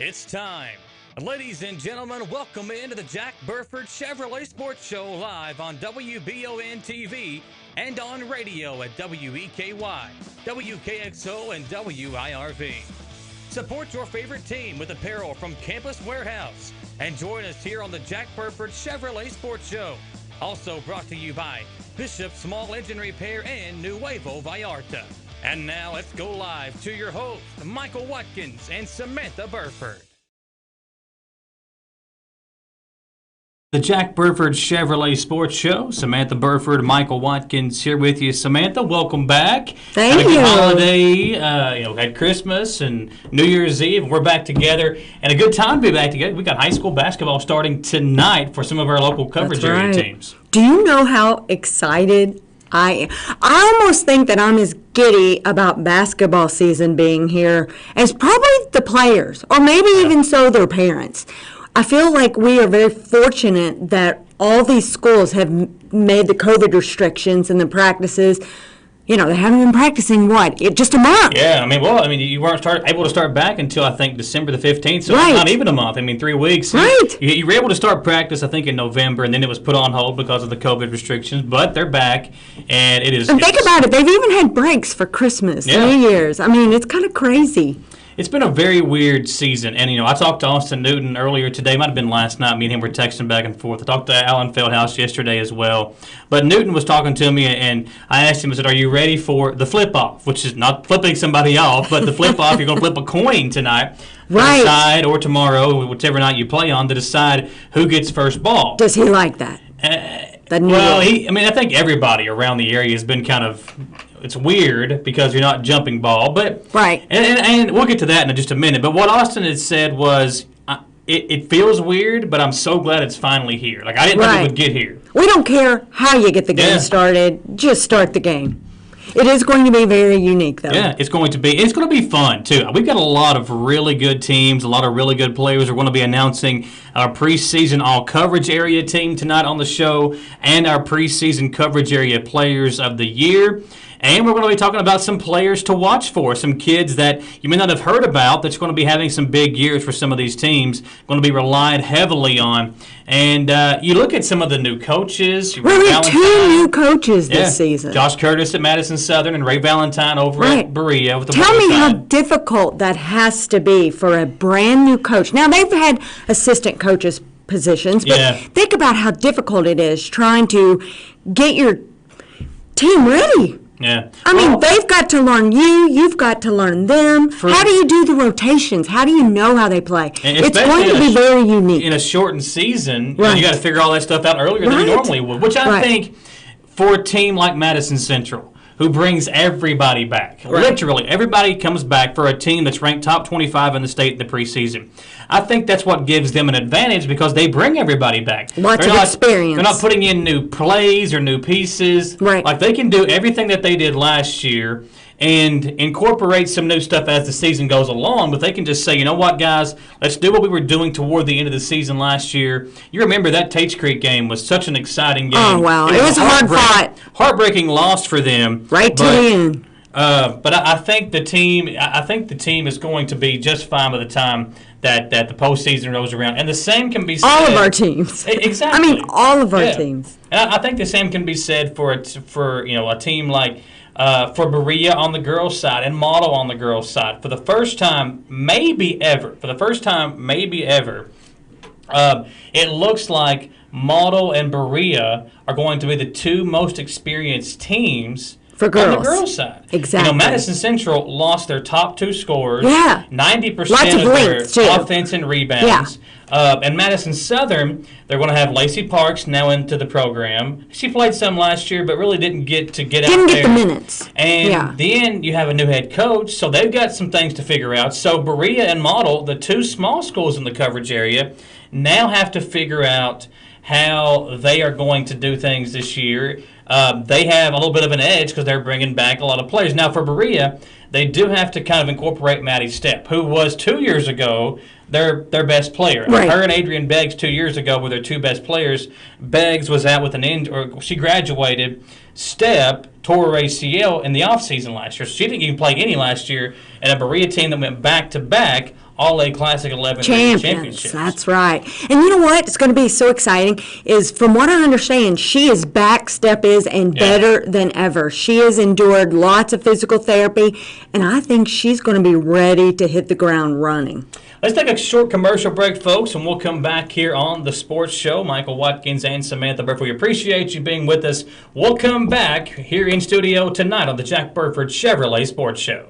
It's time. Ladies and gentlemen, welcome into the Jack Burford Chevrolet Sports Show live on WBON TV and on radio at WEKY, WKXO, and WIRV. Support your favorite team with apparel from Campus Warehouse and join us here on the Jack Burford Chevrolet Sports Show. Also brought to you by Bishop Small Engine Repair and Nuevo Vallarta. And now let's go live to your hosts, Michael Watkins and Samantha Burford. The Jack Burford Chevrolet Sports Show. Samantha Burford, Michael Watkins here with you. Samantha, welcome back. Thank you. Had a good holiday. Had Christmas and New Year's Eve. We're back together, and a good time to be back together. We got high school basketball starting tonight for some of our local coverage area teams. Do you know how excited I almost think that I'm as giddy about basketball season being here as probably the players, or maybe even so their parents. I feel like we are very fortunate that all these schools have made the COVID restrictions and the practices. You know, they haven't been practicing, just a month. Yeah, you weren't able to start back until, I think, December the 15th, so right. Not even a month. 3 weeks. Right. You were able to start practice, I think, in November, and then it was put on hold because of the COVID restrictions, but they're back, and it is... And think about it, they've even had breaks for Christmas, New Year's. It's kind of crazy. It's been a very weird season, and I talked to Austin Newton earlier today. Might have been last night. Me and him were texting back and forth. I talked to Alan Feldhouse yesterday as well. But Newton was talking to me, and I asked him, I said, "Are you ready for the flip-off?" Which is not flipping somebody off, but the flip-off, you're going to flip a coin tonight, right? To decide, or tomorrow, whichever night you play on, to decide who gets first ball. Does he like that? I think everybody around the area has been kind of. It's weird because you're not jumping ball, but right. And we'll get to that in just a minute. But what Austin had said was, it feels weird, but I'm so glad it's finally here. I didn't think it would get here. We don't care how you get the game started; just start the game. It is going to be very unique, though. Yeah, it's going to be. It's going to be fun, too. We've got a lot of really good teams, a lot of really good players. We're going to be announcing our preseason all-coverage area team tonight on the show and our preseason coverage area players of the year. And we're going to be talking about some players to watch for, some kids that you may not have heard about that's going to be having some big years for some of these teams, going to be relied heavily on. And you look at some of the new coaches. We have 2 new coaches this season. Josh Curtis at Madison Southern and Ray Valentine over at Berea. With the Tell me how difficult that has to be for a brand new coach. Now, they've had assistant coaches positions, but think about how difficult it is trying to get your team ready. Yeah. They've got to learn you've got to learn them. How do you do the rotations? How do you know how they play? It's going to be very unique. In a shortened season, you got to figure all that stuff out earlier than you normally would, which I think for a team like Madison Central, who brings everybody back. Right. Literally, everybody comes back for a team that's ranked top 25 in the state in the preseason. I think that's what gives them an advantage because they bring everybody back. Lots of experience. They're not putting in new plays or new pieces. Right. They can do everything that they did last year and incorporate some new stuff as the season goes along, but they can just say, you know what, guys, let's do what we were doing toward the end of the season last year. You remember that Tates Creek game was such an exciting game. Oh, wow. It was hard-fought. Heartbreaking loss for them. Right to the end. But I think the team is going to be just fine by the time that the postseason rolls around. And the same can be said. All of our teams. Exactly. All of our teams. And I think the same can be said for a team like for Berea on the girls' side and Model on the girls' side. For the first time, maybe ever, it looks like Model and Berea are going to be the 2 most experienced teams for girls. On the girls' side. Exactly. Madison Central lost their top 2 scorers. Yeah. 90% of their offense and rebounds. Yeah. And Madison Southern, they're going to have Lacey Parks now into the program. She played some last year, but really didn't get out there. Didn't get the minutes. And then you have a new head coach, so they've got some things to figure out. So Berea and Model, the 2 small schools in the coverage area, now have to figure out how they are going to do things this year. They have a little bit of an edge because they're bringing back a lot of players. Now, for Berea, they do have to kind of incorporate Maddie Stepp, who was 2 years ago their best player. Right. Her and Adrian Beggs 2 years ago were their two best players. Beggs was out with an injury, or she graduated. Step tore her ACL in the offseason last year. So she didn't even play any last year, and a Berea team that went back-to-back All-A Classic 11 championships. That's right. And you know what? It's going to be so exciting is, from what I understand, she is back, Step is, and better than ever. She has endured lots of physical therapy, and I think she's going to be ready to hit the ground running. Let's take a short commercial break, folks, and we'll come back here on the Sports Show. Michael Watkins and Samantha Burford, we appreciate you being with us. We'll come back here in studio tonight on the Jack Burford Chevrolet Sports Show.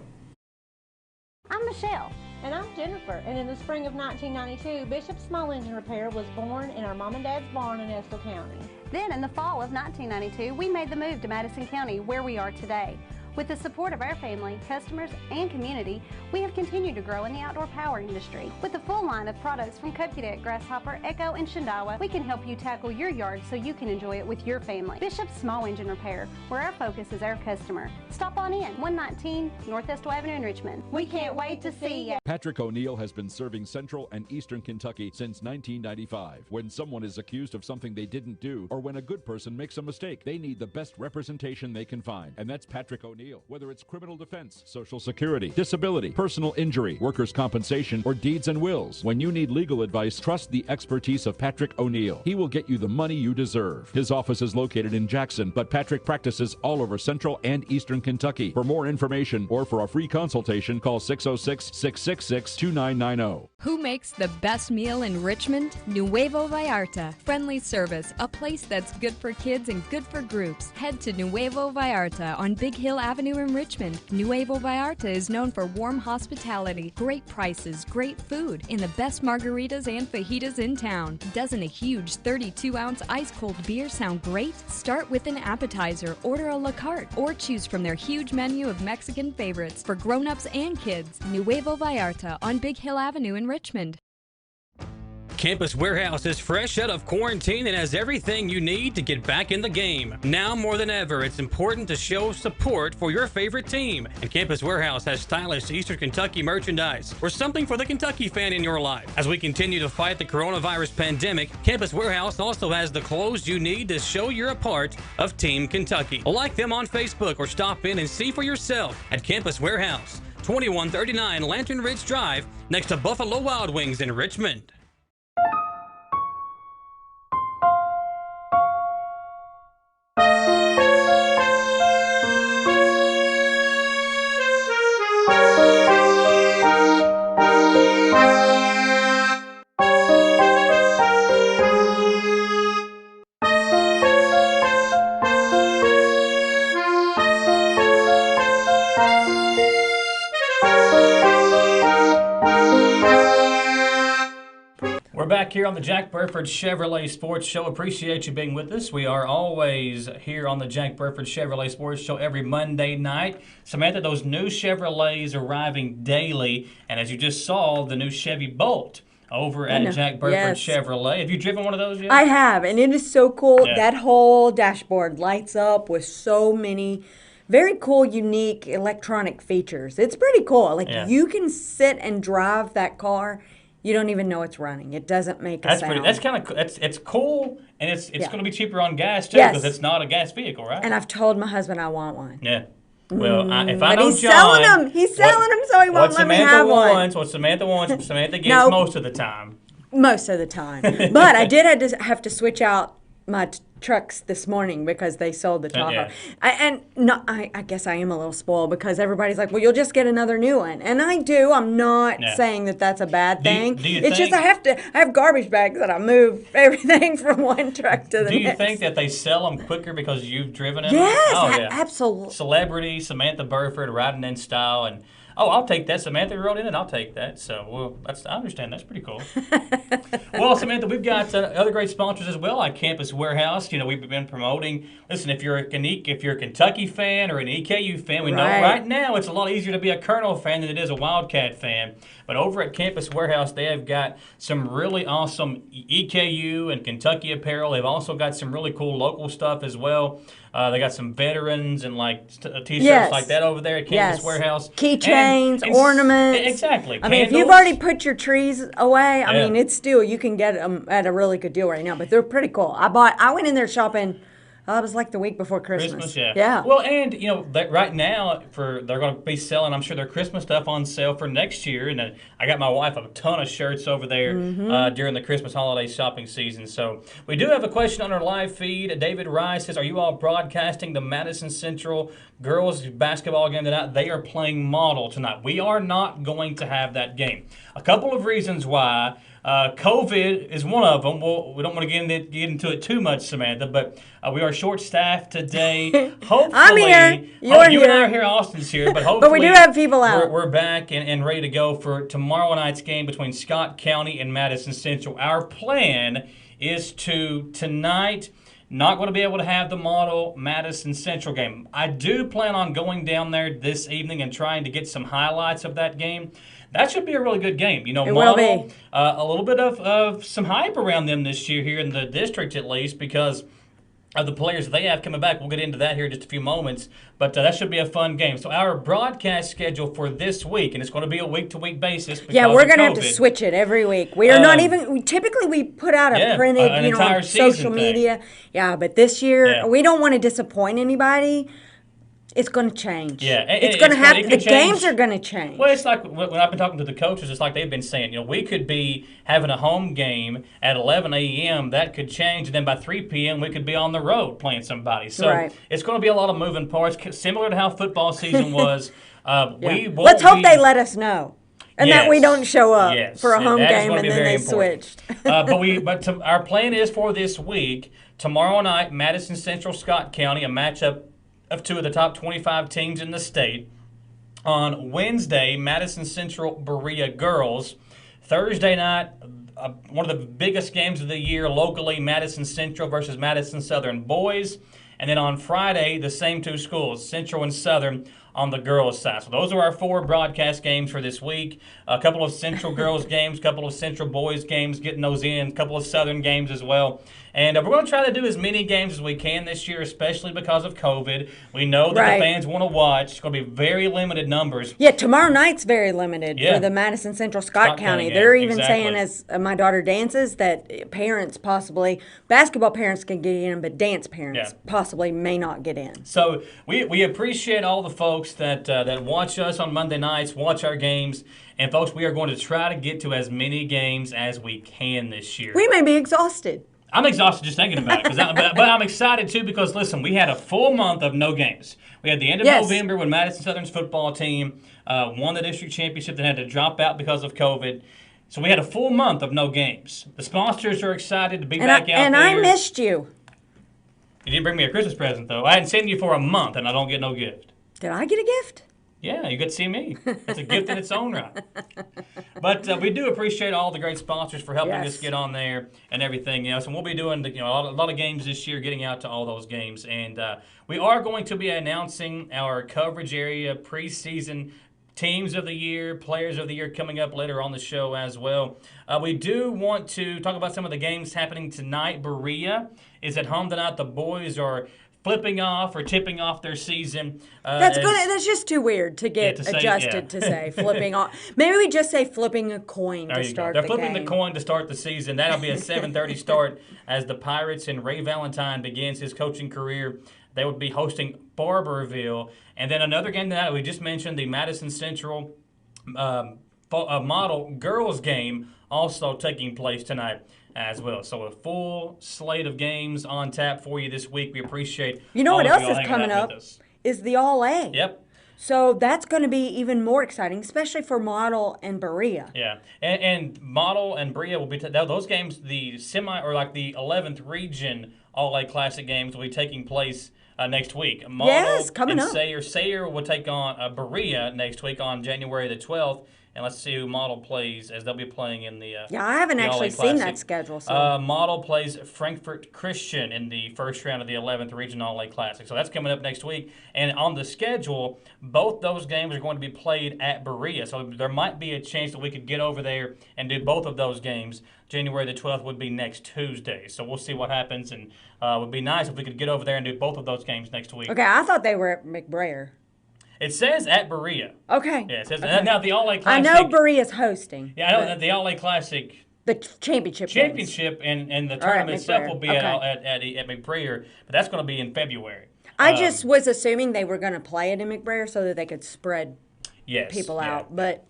I'm Michelle. And I'm Jennifer. And in the spring of 1992, Bishop Small Engine Repair was born in our mom and dad's barn in Estill County. Then in the fall of 1992, we made the move to Madison County, where we are today. With the support of our family, customers, and community, we have continued to grow in the outdoor power industry. With a full line of products from Cupcadet, Grasshopper, Echo, and Shindawa, we can help you tackle your yard so you can enjoy it with your family. Bishop Small Engine Repair, where our focus is our customer. Stop on in, 119 North Estill Avenue in Richmond. We can't wait to see you. Patrick O'Neill has been serving Central and Eastern Kentucky since 1995. When someone is accused of something they didn't do, or when a good person makes a mistake, they need the best representation they can find. And that's Patrick O'Neill. Whether it's criminal defense, Social Security, disability, personal injury, workers' compensation, or deeds and wills. When you need legal advice, trust the expertise of Patrick O'Neill. He will get you the money you deserve. His office is located in Jackson, but Patrick practices all over Central and Eastern Kentucky. For more information or for a free consultation, call 606-666-2990. Who makes the best meal in Richmond? Nuevo Vallarta. Friendly service, a place that's good for kids and good for groups. Head to Nuevo Vallarta on Big Hill Avenue in Richmond. Nuevo Vallarta is known for warm hospitality, great prices, great food, and the best margaritas and fajitas in town. Doesn't a huge 32-ounce ice-cold beer sound great? Start with an appetizer, order a la carte, or choose from their huge menu of Mexican favorites for grown-ups and kids. Nuevo Vallarta on Big Hill Avenue in Richmond. Campus Warehouse is fresh out of quarantine and has everything you need to get back in the game. Now more than ever, it's important to show support for your favorite team. And Campus Warehouse has stylish Eastern Kentucky merchandise or something for the Kentucky fan in your life. As we continue to fight the coronavirus pandemic, Campus Warehouse also has the clothes you need to show you're a part of Team Kentucky. Like them on Facebook or stop in and see for yourself at Campus Warehouse, 2139 Lantern Ridge Drive, next to Buffalo Wild Wings in Richmond. Back here on the Jack Burford Chevrolet Sports Show. Appreciate you being with us. We are always here on the Jack Burford Chevrolet Sports Show every Monday night. Samantha, those new Chevrolets arriving daily, and as you just saw, the new Chevy Bolt over at Jack Burford Chevrolet. Have you driven one of those yet? I have, and it is so cool. Yeah. That whole dashboard lights up with so many very cool, unique electronic features. It's pretty cool. You can sit and drive that car. You don't even know it's running. It doesn't make a sound. That's kind of it's cool, and it's going to be cheaper on gas too because it's not a gas vehicle, right? And I've told my husband I want one. Yeah. Well, if I but know he's John, selling them. He's selling them, so he won't let me have one. What Samantha wants, Samantha gets most of the time. Most of the time. But I did have to switch out my trucks this morning because they sold the Tahoe. I guess I am a little spoiled because everybody's like, well, you'll just get another new one. And I do. I'm not saying that that's a bad thing. It's just I have garbage bags that I move everything from one truck to the next. Do you think that they sell them quicker because you've driven them? Yes, absolutely. Celebrity, Samantha Burford, riding in style, and I'll take that. Samantha wrote in it. I'll take that. So, I understand. That's pretty cool. Well, Samantha, we've got other great sponsors as well, like Campus Warehouse. We've been promoting. Listen, if you're a Kentucky fan or an EKU fan, we know right now it's a lot easier to be a Colonel fan than it is a Wildcat fan. But over at Campus Warehouse, they have got some really awesome EKU and Kentucky apparel. They've also got some really cool local stuff as well. They got some veterans and T-shirts Yes. like that over there at Kansas Warehouse. Keychains, And ornaments. Exactly. I mean, if you've already put your trees away, I mean, it's still, you can get them at a really good deal right now. But they're pretty cool. I went in there shopping. It was like the week before Christmas. Yeah. Well, and right now they're going to be selling, I'm sure, their Christmas stuff on sale for next year. And I got my wife a ton of shirts over there during the Christmas holiday shopping season. So we do have a question on our live feed. David Rice says, "Are you all broadcasting the Madison Central girls basketball game tonight?" They are playing Model tonight. We are not going to have that game. A couple of reasons why. COVID is one of them. We don't want to get into it too much, Samantha, but we are short-staffed today. Hopefully, I'm here. You're you here. and I are here. Austin's here, but hopefully, but we do have people out. We're back and ready to go for tomorrow night's game between Scott County and Madison Central. Our plan is to tonight. Not going to be able to have the Model Madison Central game. I do plan on going down there this evening and trying to get some highlights of that game. That should be a really good game. It Model, will be. A little bit of some hype around them this year here in the district at least because of the players they have coming back. We'll get into that here in just a few moments, but that should be a fun game. So our broadcast schedule for this week, and it's going to be a week-to-week basis. Yeah, we're going to have to switch it every week. We are not even. Typically, we put out a printed, on social media. Yeah, but this year we don't want to disappoint anybody. It's going to change. Yeah, it's going to happen. The games are going to change. Well, it's like when I've been talking to the coaches, it's like they've been saying, we could be having a home game at 11 a.m. That could change, and then by 3 p.m. we could be on the road playing somebody. So it's going to be a lot of moving parts, similar to how football season was. Let's hope they let us know. And that we don't show up for a home game and then they switched. But our plan is for this week, tomorrow night, Madison Central, Scott County, a matchup of two of the top 25 teams in the state. On Wednesday, Madison Central Berea girls. Thursday night, one of the biggest games of the year locally, Madison Central versus Madison Southern boys. And then on Friday, the same two schools, Central and Southern, on the girls' side. So those are our 4 broadcast games for this week. A couple of Central girls games, a couple of Central boys games, getting those in, a couple of Southern games as well. And we're going to try to do as many games as we can this year, especially because of COVID. We know that the fans want to watch. It's going to be very limited numbers. Yeah, tomorrow night's very limited for the Madison Central Scott County. They're even saying, as my daughter dances, that parents possibly, basketball parents can get in, but dance parents possibly may not get in. So we appreciate all the folks that watch us on Monday nights, watch our games. And, folks, we are going to try to get to as many games as we can this year. We may be exhausted. I'm exhausted just thinking about it, but I'm excited, too, because, listen, we had a full month of no games. We had the end of November when Madison Southern's football team won the district championship and had to drop out because of COVID. So we had a full month of no games. The sponsors are excited to be back out there. And I missed you. You didn't bring me a Christmas present, though. I hadn't seen you for a month, and I don't get no gift. Did I get a gift? Yeah, you get to see me. It's a gift in its own right. But we do appreciate all the great sponsors for helping us get on there and everything else. And we'll be doing a lot of games this year, getting out to all those games. And we are going to be announcing our coverage area preseason teams of the year, players of the year coming up later on the show as well. We do want to talk about some of the games happening tonight. Berea is at home tonight. The boys are flipping off or tipping off their season. That's just too weird to get adjusted to say flipping off. Maybe we just say flipping a coin to start the game. They're flipping the coin to start the season. That'll be a 7:30 start as the Pirates and Ray Valentine begins his coaching career. They would be hosting Barberville. And then another game that we just mentioned, the Madison Central Model girls game also taking place tonight as well. So a full slate of games on tap for you this week. We appreciate what else is coming up is the All-A. Yep. So that's going to be even more exciting, especially for Model and Berea. Yeah, and Model and Berea will be those games. The the 11th region All-A Classic games will be taking place next week. Model coming up. Sayre will take on Berea next week on January the 12th. And let's see who Model plays, as they'll be playing in the Yeah, I haven't the actually All-A seen Classic. that schedule. So. Model plays Frankfurt Christian in the first round of the 11th Regional All-A Classic. So that's coming up next week. And on the schedule, both those games are going to be played at Berea. So there might be a chance that we could get over there and do both of those games. January the 12th would be next Tuesday. So we'll see what happens. And it would be nice if we could get over there and do both of those games next week. Okay, I thought they were at McBrayer. It says at Berea. Okay. Yeah, it says okay. Now the All-A I Classic. know Berea's hosting. Yeah, I know that the All-A Classic the championship and the tournament itself will be at McBrayer, but that's going to be in February. I just was assuming they were going to play it in McBrayer so that they could spread people out, but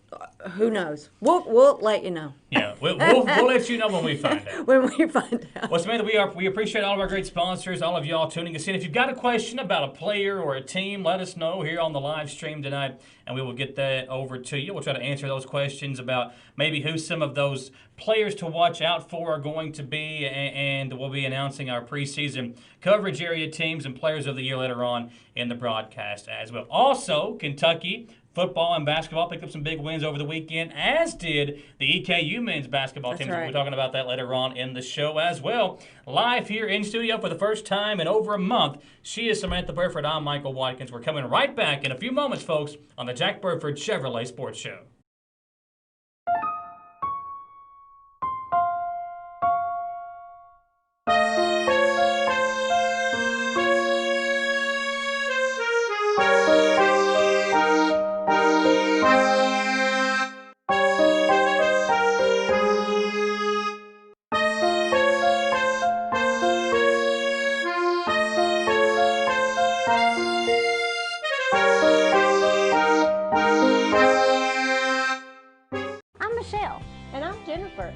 who knows? We'll let you know. Yeah, we'll let you know when we find out. When we find out. Well, Samantha, we appreciate all of our great sponsors, all of y'all tuning us in. If you've got a question about a player or a team, let us know here on the live stream tonight, and we will get that over to you. We'll try to answer those questions about maybe who some of those players to watch out for are going to be, and we'll be announcing our preseason coverage area teams and players of the year later on in the broadcast as well. Also, Kentucky football and basketball picked up some big wins over the weekend, as did the EKU men's basketball team. Right. We'll be talking about that later on in the show as well. Live here in studio for the first time in over a month, she is Samantha Burford. I'm Michael Watkins. We're coming right back in a few moments, folks, on the Jack Burford Chevrolet Sports Show.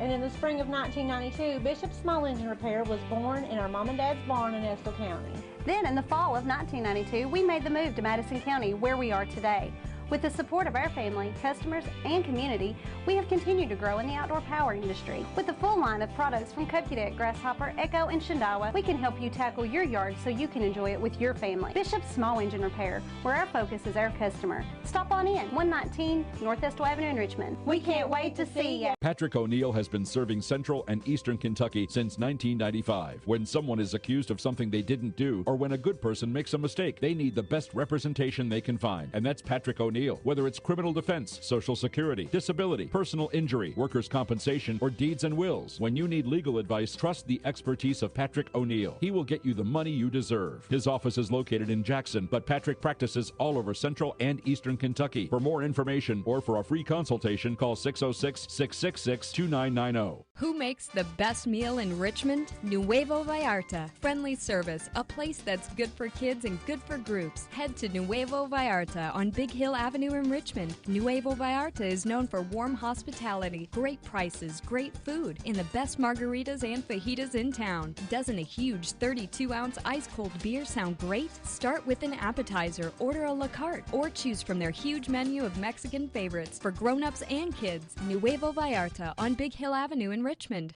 And in the spring of 1992, Bishop Small Engine Repair was born in our mom and dad's barn in Estill County. Then in the fall of 1992, we made the move to Madison County, where we are today. With the support of our family, customers, and community, we have continued to grow in the outdoor power industry. With a full line of products from Cupcadet, Grasshopper, Echo, and Shindawa, we can help you tackle your yard so you can enjoy it with your family. Bishop Small Engine Repair, where our focus is our customer. Stop on in, 119 North Estill Avenue in Richmond. We can't wait to see you. Patrick O'Neill has been serving Central and Eastern Kentucky since 1995. When someone is accused of something they didn't do, or when a good person makes a mistake, they need the best representation they can find. And that's Patrick O'Neill. Whether it's criminal defense, Social Security, disability, personal injury, workers' compensation, or deeds and wills, when you need legal advice, trust the expertise of Patrick O'Neill. He will get you the money you deserve. His office is located in Jackson, but Patrick practices all over Central and Eastern Kentucky. For more information or for a free consultation, call 606-666-2990. Who makes the best meal in Richmond? Nuevo Vallarta. Friendly service, a place that's good for kids and good for groups. Head to Nuevo Vallarta on Big Hill Avenue in Richmond. Nuevo Vallarta is known for warm hospitality, great prices, great food, and the best margaritas and fajitas in town. Doesn't a huge 32-ounce ice-cold beer sound great? Start with an appetizer, order a la carte, or choose from their huge menu of Mexican favorites for grown-ups and kids. Nuevo Vallarta on Big Hill Avenue in Richmond.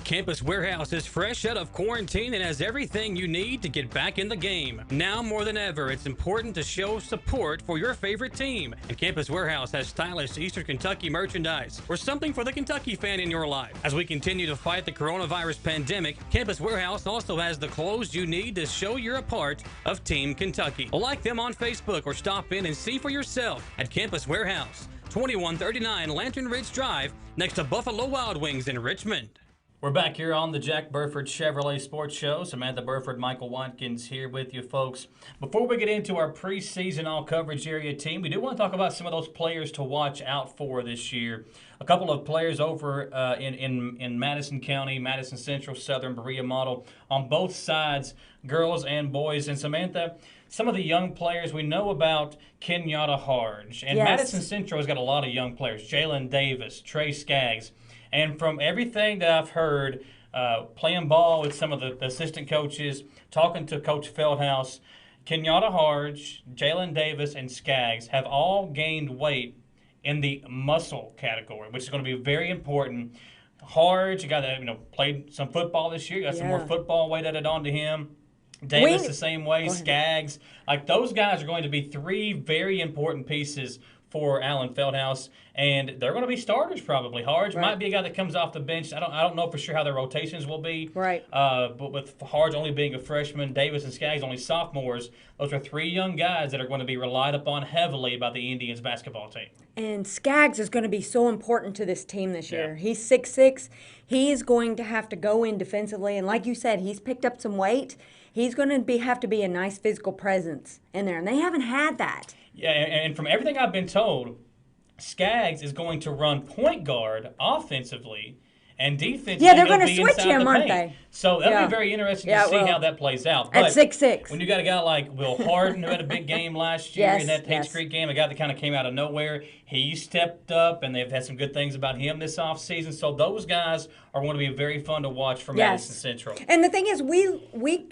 Campus Warehouse is fresh out of quarantine and has everything you need to get back in the game. Now more than ever, it's important to show support for your favorite team. And Campus Warehouse has stylish Eastern Kentucky merchandise or something for the Kentucky fan in your life. As we continue to fight the coronavirus pandemic, Campus Warehouse also has the clothes you need to show you're a part of Team Kentucky. Like them on Facebook or stop in and see for yourself at Campus Warehouse, 2139 Lantern Ridge Drive, next to Buffalo Wild Wings in Richmond. We're back here on the Jack Burford Chevrolet Sports Show. Samantha Burford, Michael Watkins here with you, folks. Before we get into our preseason all-coverage area team, we do want to talk about some of those players to watch out for this year. A couple of players over in Madison County, Madison Central, Southern Berea Model, on both sides, girls and boys. And Samantha, some of the young players we know about, Kenyatta Harge. And Yes. Madison Central has got a lot of young players, Jaylen Davis, Trey Skaggs. And from everything that I've heard, playing ball with some of the assistant coaches, talking to Coach Feldhouse, Kenyatta Harge, Jaylen Davis, and Skaggs have all gained weight in the muscle category, which is going to be very important. Harge, a guy that played some football this year, got some more football weight added onto him. Davis the same way, Skaggs. Like those guys are going to be three very important pieces for Alan Feldhouse, and they're going to be starters probably. Harge might be a guy that comes off the bench. I don't know for sure how their rotations will be. Right. But with Harge only being a freshman, Davis and Skaggs only sophomores, those are 3 young guys that are going to be relied upon heavily by the Indians basketball team. And Skaggs is going to be so important to this team this year. He's 6'6". He is going to have to go in defensively, and like you said, he's picked up some weight. He's going to have to be a nice physical presence in there, and they haven't had that. Yeah, and from everything I've been told, Skaggs is going to run point guard offensively and defensively. Yeah, they're going to switch him, aren't they? So that'll be very interesting to see how that plays out. At 6'6". When you got a guy like Will Harden who had a big game last year in that Tate Street game, a guy that kind of came out of nowhere, he stepped up, and they've had some good things about him this offseason. So those guys are going to be very fun to watch for Madison Central. And the thing is, we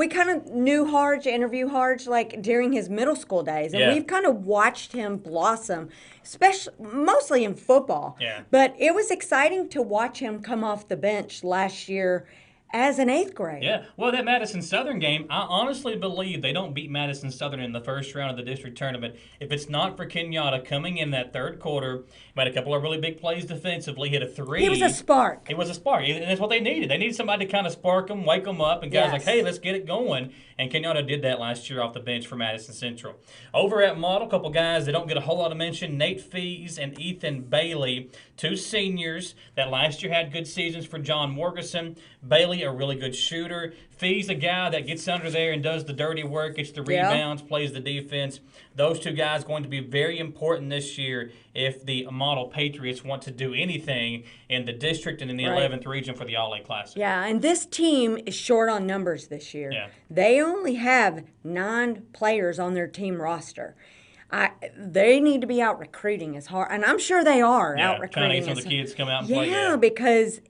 kind of knew Harge, interviewed Harge like during his middle school days, and we've kind of watched him blossom, especially mostly in football. Yeah. But it was exciting to watch him come off the bench last year as an 8th grader. Yeah, well, that Madison Southern game, I honestly believe they don't beat Madison Southern in the first round of the district tournament if it's not for Kenyatta coming in that third quarter, made a couple of really big plays defensively, hit a 3. He was a spark. He was a spark, and that's what they needed. They needed somebody to kind of spark them, wake them up, and guys like, hey, let's get it going. And Kenyatta did that last year off the bench for Madison Central. Over at Model, a couple guys that don't get a whole lot of mention, Nate Fees and Ethan Bailey, 2 seniors that last year had good seasons for John Morgeson. Bailey, a really good shooter. Fees, a guy that gets under there and does the dirty work, gets the rebounds, plays the defense. Those 2 guys going to be very important this year if the Model Patriots want to do anything in the district and in the 11th region for the All-A Classic. Yeah, and this team is short on numbers this year. Yeah. They only have 9 players on their team roster. They need to be out recruiting as hard, and I'm sure they are out recruiting. Trying to get some of the kids come out and play. Yeah, because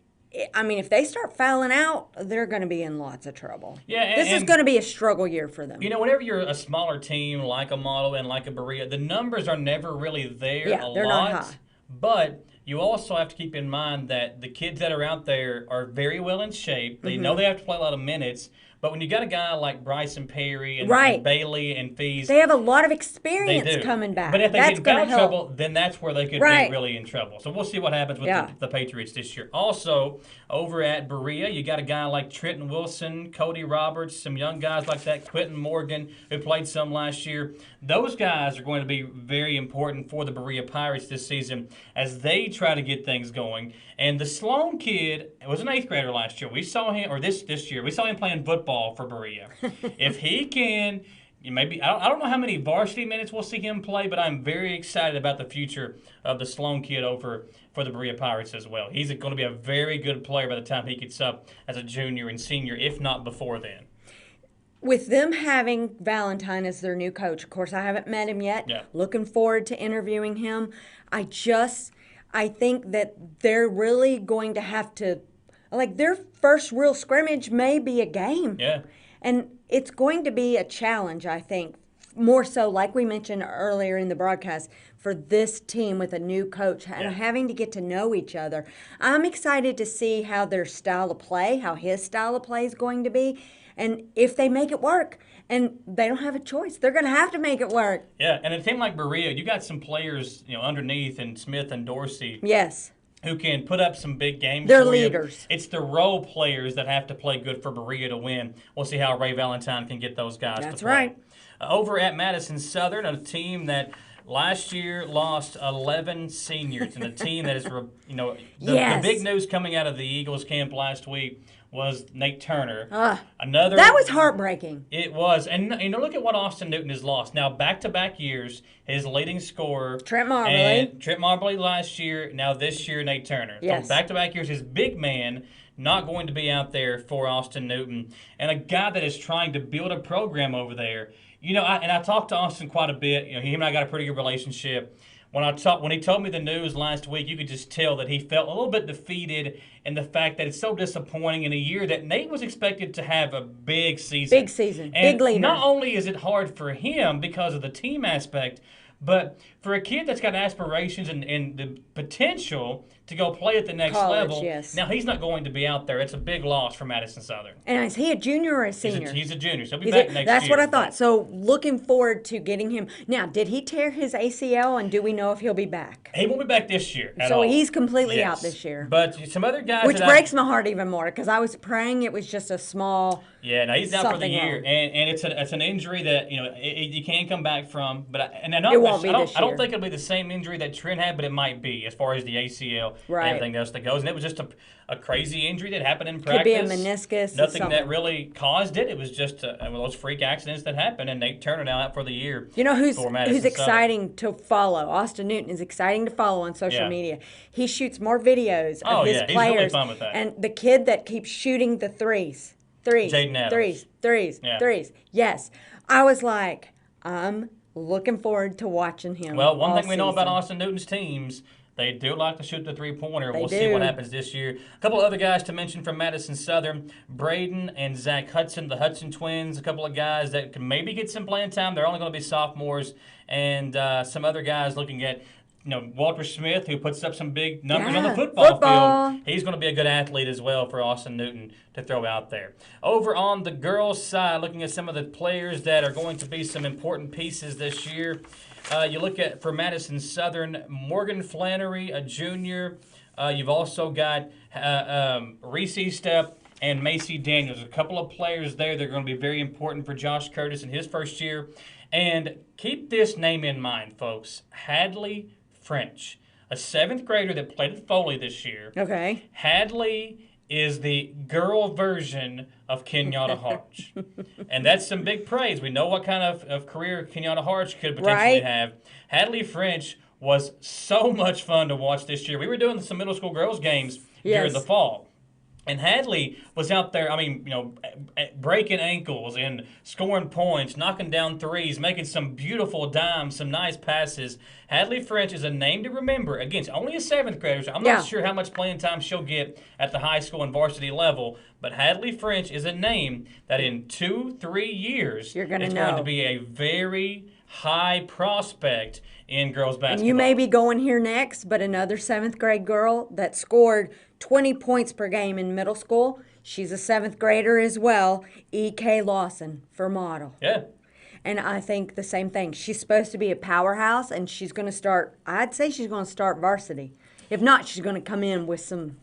I mean, if they start fouling out, they're going to be in lots of trouble. Yeah, this is going to be a struggle year for them. You know, whenever you're a smaller team like a Model and like a Berea, the numbers are never really there a they're lot. not high. But you also have to keep in mind that the kids that are out there are very well in shape. They know they have to play a lot of minutes. But when you got a guy like Bryson Perry and Bailey and Fees, they have a lot of experience coming back. But if they get in foul trouble, then that's where they could be really in trouble. So we'll see what happens with the Patriots this year. Also, over at Berea, you got a guy like Trenton Wilson, Cody Roberts, some young guys like that, Quentin Morgan, who played some last year. Those guys are going to be very important for the Berea Pirates this season as they try to get things going. And the Sloan kid was an 8th grader last year. We saw him, or this year, we saw him playing football for Berea. If he can, maybe I don't know how many varsity minutes we'll see him play, but I'm very excited about the future of the Sloan kid over for the Berea Pirates as well. He's going to be a very good player by the time he gets up as a junior and senior, if not before then. With them having Valentine as their new coach, of course, I haven't met him yet. Yeah. Looking forward to interviewing him. I think that they're really going to have to, like, their first real scrimmage may be a game. Yeah. And it's going to be a challenge, I think, more so, like we mentioned earlier in the broadcast, for this team with a new coach and having to get to know each other. I'm excited to see how their style of play, how his style of play is going to be, and if they make it work. And they don't have a choice. They're going to have to make it work. Yeah, and a team like Berea, you got some players, underneath, and Smith and Dorsey. Yes. Who can put up some big games. They're leaders. It's the role players that have to play good for Berea to win. We'll see how Ray Valentine can get those guys to play. That's right. Over at Madison Southern, a team that last year lost 11 seniors, and a team that is, the big news coming out of the Eagles camp last week was Nate Turner. That was heartbreaking. It was. And look at what Austin Newton has lost. Now, back-to-back years, his leading scorer. Trent Marbley. And Trent Marbley last year. Now this year, Nate Turner. Yes. So back-to-back years, his big man not going to be out there for Austin Newton. And a guy that is trying to build a program over there. I talked to Austin quite a bit. Him and I got a pretty good relationship. When he told me the news last week, you could just tell that he felt a little bit defeated in the fact that it's so disappointing in a year that Nate was expected to have a big season. Big season. And big leader. Not only is it hard for him because of the team aspect, But for a kid that's got aspirations and the potential to go play at the next level, yes. Now he's not going to be out there. It's a big loss for Madison Southern. And is he a junior or a senior? He's a junior. So he'll be back next year. That's what I thought. So looking forward to getting him. Now, did he tear his ACL, and do we know if he'll be back? He won't be back this year at So all. he's completely out this year. But some other guys, which breaks my heart even more, because I was praying it was just a small. Yeah, no, he's out for the year, wrong. and it's an injury that you can come back from. But it won't be this year. I don't think it'll be the same injury that Trent had, but it might be as far as the ACL and everything else that goes. And it was just a crazy injury that happened in practice. Could be a meniscus. Nothing that really caused it. It was just one of those freak accidents that happened, and Nate Turner now out for the year. You know who's exciting to follow? Austin Newton is exciting to follow on social media. He shoots more videos of his players. He's really fun with that. And the kid that keeps shooting the threes. Jayden Adams. Threes. Yes. I was like, I'm looking forward to watching him. Well, one thing we know about Austin Newton's teams, they do like to shoot the three-pointer. We'll see what happens this year. A couple other guys to mention from Madison Southern, Braden and Zach Hudson, the Hudson twins, a couple of guys that can maybe get some playing time. They're only going to be sophomores. And some other guys looking at Walter Smith, who puts up some big numbers on the football field. He's going to be a good athlete as well for Austin Newton to throw out there. Over on the girls' side, looking at some of the players that are going to be some important pieces this year. You look at, for Madison Southern, Morgan Flannery, a junior. You've also got Reese Step and Macy Daniels, a couple of players there that are going to be very important for Josh Curtis in his first year. And keep this name in mind, folks. Hadley French, a 7th grader that played at Foley this year. Okay. Hadley is the girl version of Kenyatta Harch. And that's some big praise. We know what kind of career Kenyatta Harch could potentially have. Hadley French was so much fun to watch this year. We were doing some middle school girls games during the fall. And Hadley was out there, breaking ankles and scoring points, knocking down threes, making some beautiful dimes, some nice passes. Hadley French is a name to remember. Again, it's only a 7th grader, so I'm not sure how much playing time she'll get at the high school and varsity level. But Hadley French is a name that in 2-3 years you're going to be a very high prospect in girls basketball. And you may be going here next, but another 7th grade girl that scored 20 points per game in middle school. She's a 7th grader as well, E.K. Lawson for model. Yeah. And I think the same thing. She's supposed to be a powerhouse, and she's going to start, I'd say she's going to start varsity. If not, she's going to come in with some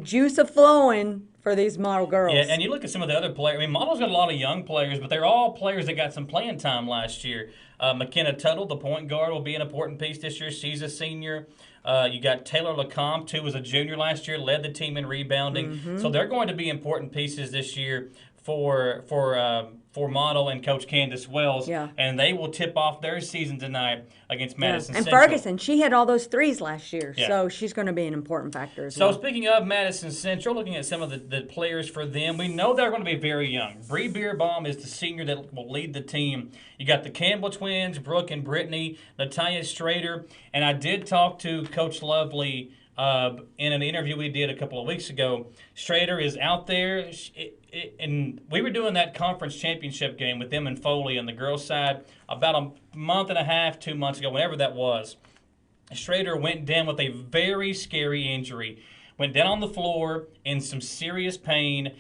juice flowing for these model girls. Yeah, and you look at some of the other players. Model's got a lot of young players, but they're all players that got some playing time last year. McKenna Tuttle, the point guard, will be an important piece this year. She's a senior. You got Taylor LeCompte, who was a junior last year, led the team in rebounding. Mm-hmm. So they're going to be important pieces this year for Model and Coach Candace Wells. Yeah. And they will tip off their season tonight against Madison and Central. Ferguson, she had all those threes last year, Yeah. so she's going to be an important factor as well. So speaking of Madison Central, looking at some of the players for them, we know they're going to be very young. Bree Beerbaum is the senior that will lead the team. You got the Campbell twins, Brooke and Brittany, Natalia Strader, and I did talk to Coach Lovely in an interview we did a couple of weeks ago. Strader is out there, and we were doing that conference championship game with them and Foley on the girls' side about a month and a half, 2 months ago, whenever that was. Strader went down with a very scary injury. Went down on the floor in some serious pain.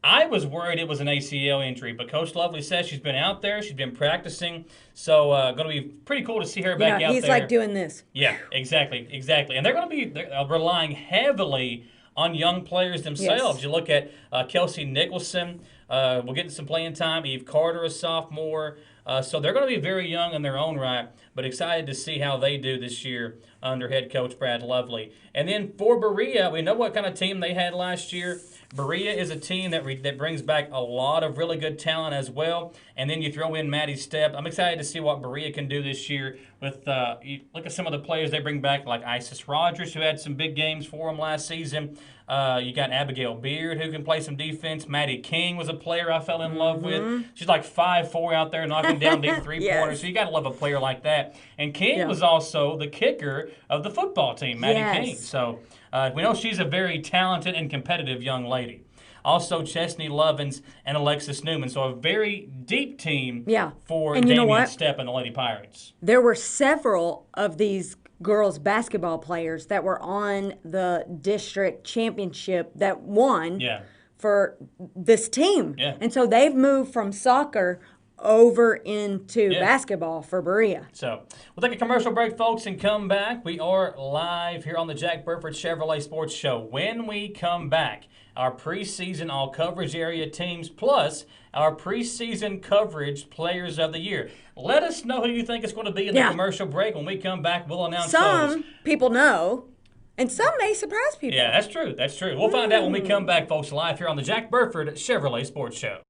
I was worried it was an ACL injury, but Coach Lovely says she's been out there. She's been practicing. So going to be pretty cool to see her back out there. He's like doing this. Yeah, exactly. And they're going to be relying heavily on young players themselves. Yes. You look at Kelsey Nicholson. We'll get some playing time. Eve Carter, a sophomore. So they're going to be very young in their own right, but excited to see how they do this year under head coach Brad Lovely. And then for Berea, we know what kind of team they had last year. Berea is a team that brings back a lot of really good talent as well. And then you throw in Maddie Stepp. I'm excited to see what Berea can do this year. With you look at some of the players they bring back, like Isis Rogers, who had some big games for them last season. You got Abigail Beard, who can play some defense. Maddie King was a player I fell in love with. She's like 5'4" out there knocking down deep three-pointers. Yes. So you got to love a player like that. And King was also the kicker of the football team, Maddie King. So we know she's a very talented and competitive young lady. Also, Chesney Lovins and Alexis Newman. So a very deep team for and you know Damian what? Stepp and the Lady Pirates. There were several of these girls basketball players that were on the district championship that won for this team. Yeah. And so they've moved from soccer over into basketball for Berea. So we'll take a commercial break, folks, and come back. We are live here on the Jack Burford Chevrolet Sports Show. When we come back, our preseason all coverage area teams plus our preseason coverage players of the year. Let us know who you think is going to be in the commercial break. When we come back, we'll announce those. Some people know, and some may surprise people. Yeah, that's true. That's true. We'll find out when we come back, folks, live here on the Jack Burford Chevrolet Sports Show.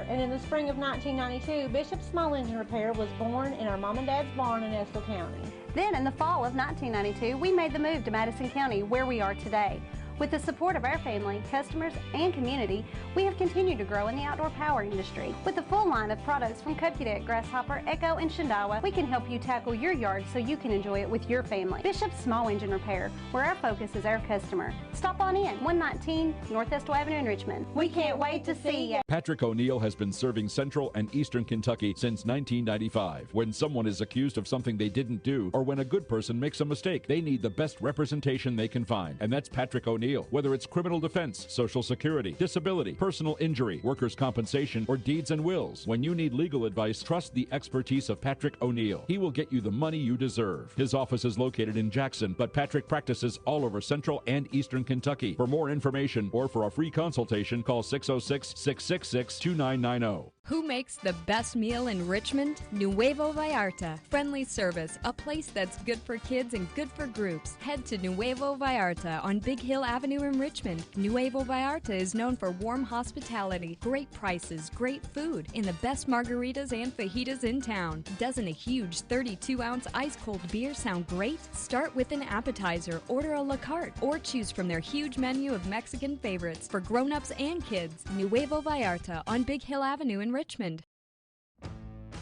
And in the spring of 1992, Bishop Small Engine Repair was born in our mom and dad's barn in Estill County. Then in the fall of 1992, we made the move to Madison County, where we are today. With the support of our family, customers, and community, we have continued to grow in the outdoor power industry. With a full line of products from Kopudet, Grasshopper, Echo, and Shindawa, we can help you tackle your yard so you can enjoy it with your family. Bishop Small Engine Repair, where our focus is our customer. Stop on in, 119 North Estill Avenue in Richmond. We can't wait to see you. Patrick O'Neill has been serving Central and Eastern Kentucky since 1995. When someone is accused of something they didn't do, or when a good person makes a mistake, they need the best representation they can find. And that's Patrick O'Neill. Whether it's criminal defense, Social Security, disability, personal injury, workers' compensation, or deeds and wills. When you need legal advice, trust the expertise of Patrick O'Neill. He will get you the money you deserve. His office is located in Jackson, but Patrick practices all over Central and Eastern Kentucky. For more information or for a free consultation, call 606-666-2990. Who makes the best meal in Richmond? Nuevo Vallarta. Friendly service, a place that's good for kids and good for groups. Head to Nuevo Vallarta on Big Hill Avenue in Richmond. Nuevo Vallarta is known for warm hospitality, great prices, great food, and the best margaritas and fajitas in town. Doesn't a huge 32-ounce ice-cold beer sound great? Start with an appetizer, order a la carte, or choose from their huge menu of Mexican favorites for grown-ups and kids. Nuevo Vallarta on Big Hill Avenue in Richmond.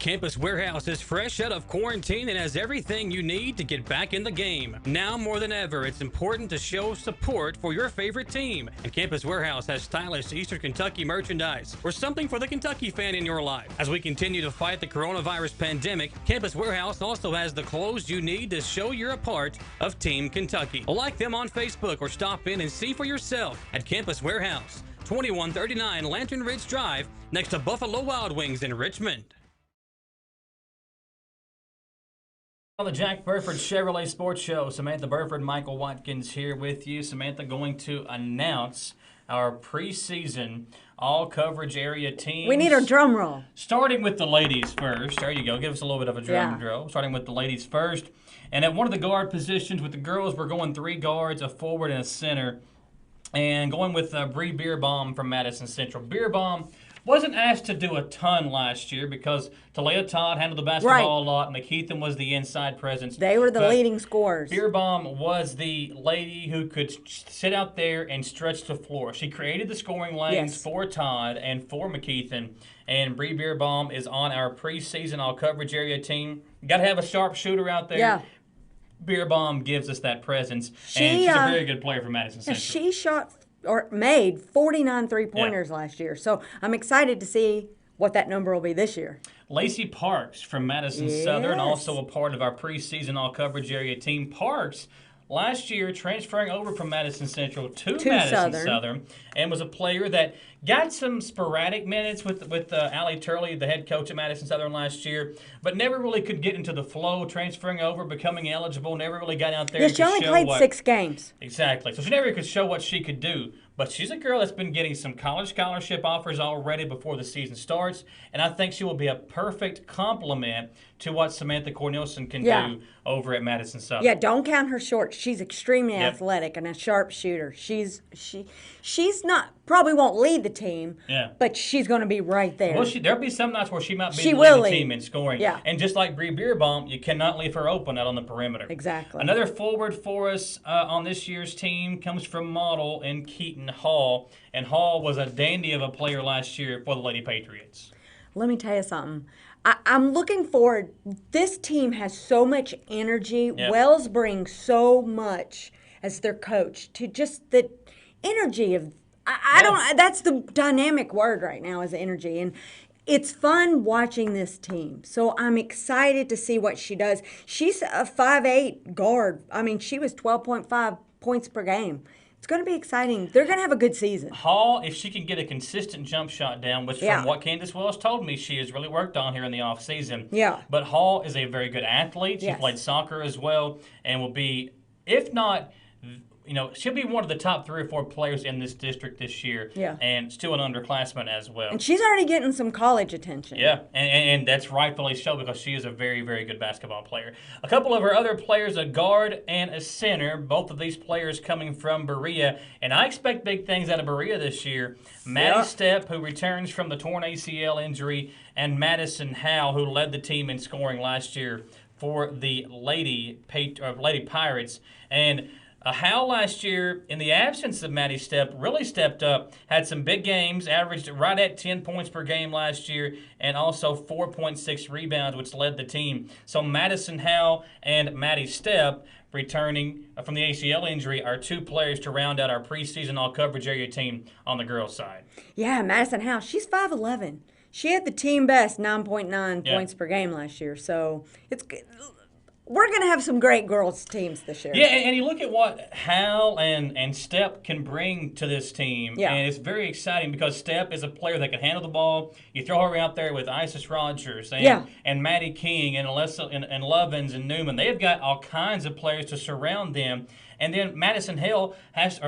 Campus Warehouse is fresh out of quarantine and has everything you need to get back in the game. Now more than ever, it's important to show support for your favorite team. And Campus Warehouse has stylish Eastern Kentucky merchandise or something for the Kentucky fan in your life. As we continue to fight the coronavirus pandemic, Campus Warehouse also has the clothes you need to show you're a part of Team Kentucky. Like them on Facebook or stop in and see for yourself at Campus Warehouse, 2139 Lantern Ridge Drive, next to Buffalo Wild Wings in Richmond. On the Jack Burford Chevrolet Sports Show, Samantha Burford, Michael Watkins here with you. Samantha going to announce our preseason all coverage area teams. We need a drum roll. Starting with the ladies first. There you go. Give us a little bit of a drum roll. Starting with the ladies first. And at one of the guard positions with the girls, we're going 3 guards, a forward, and a center. And going with Bree Beerbaum from Madison Central. Beerbaum wasn't asked to do a ton last year because Talia Todd handled the basketball a lot, and McKeithen was the inside presence. They were the leading scorers. Beerbaum was the lady who could sit out there and stretch the floor. She created the scoring lanes for Todd and for McKeithen, and Bree Beerbaum is on our preseason all-coverage area team. You got to have a sharp shooter out there. Yeah. Beerbaum gives us that presence, and she's a very good player for Madison Central. She shot or made 49 three-pointers last year. So I'm excited to see what that number will be this year. Lacey Parks from Madison Southern, also a part of our preseason all-coverage area team. Parks, last year transferring over from Madison Central to Madison Southern, and was a player that got some sporadic minutes with Allie Turley, the head coach at Madison Southern last year, but never really could get into the flow, transferring over, becoming eligible, never really got out there. She only played 6 games. Exactly. So she never could show what she could do. But she's a girl that's been getting some college scholarship offers already before the season starts, and I think she will be a perfect complement to what Samantha Cornell can do over at Madison Southern. Yeah, don't count her short. She's extremely athletic and a sharp shooter. She's not probably won't lead the team, but she's going to be right there. Well, there'll be some nights where she might be the team in scoring. Yeah. And just like Bree Beerbaum, you cannot leave her open out on the perimeter. Exactly. Another forward for us on this year's team comes from Model in Keaton Hall. And Hall was a dandy of a player last year for the Lady Patriots. Let me tell you something. I'm looking forward. This team has so much energy. Yep. Wells brings so much as their coach to just the energy of. I don't. That's the dynamic word right now is energy, and it's fun watching this team. So I'm excited to see what she does. She's a 5'8" guard. I mean, she was 12.5 points per game. It's going to be exciting. They're going to have a good season. Hall, if she can get a consistent jump shot down, which from what Candace Wells told me, she has really worked on here in the offseason. Yeah. But Hall is a very good athlete. She played soccer as well and will be, if not, she'll be one of the top 3 or 4 players in this district this year. Yeah. And still an underclassman as well. And she's already getting some college attention. Yeah, and that's rightfully so because she is a very, very good basketball player. A couple of her other players, a guard and a center, both of these players coming from Berea. And I expect big things out of Berea this year. Maddie Stepp, who returns from the torn ACL injury, and Madison Howe, who led the team in scoring last year for the Lady Pirates. And Howe last year, in the absence of Maddie Stepp, really stepped up, had some big games, averaged right at 10 points per game last year, and also 4.6 rebounds, which led the team. So Madison Howe and Maddie Stepp, returning from the ACL injury, are 2 players to round out our preseason all-coverage area team on the girls' side. Yeah, Madison Howe, she's 5'11". She had the team best 9.9 points per game last year, so it's good. We're going to have some great girls' teams this year. Yeah, and you look at what Hal and Stepp can bring to this team, and it's very exciting because Stepp is a player that can handle the ball. You throw her out there with Isis Rogers and Maddie King and Lovins and Newman. They have got all kinds of players to surround them. And then Madison Howe has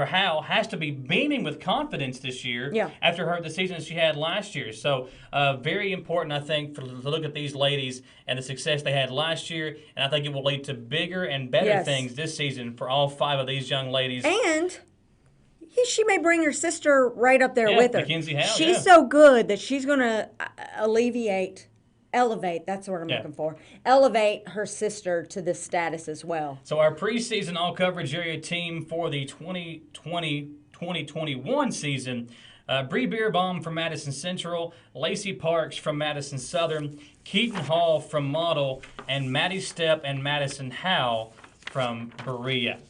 to be beaming with confidence this year after the season she had last year. So very important, I think, to look at these ladies and the success they had last year. And I think it will lead to bigger and better things this season for all 5 of these young ladies. And she may bring her sister right up there with her. Mackenzie Howe, she's so good that she's going to elevate, that's what I'm looking for. Elevate her sister to this status as well. So our preseason all-coverage area team for the 2020-2021 season, Bree Beerbaum from Madison Central, Lacey Parks from Madison Southern, Keaton Hall from Model, and Maddie Stepp and Madison Howe from Berea.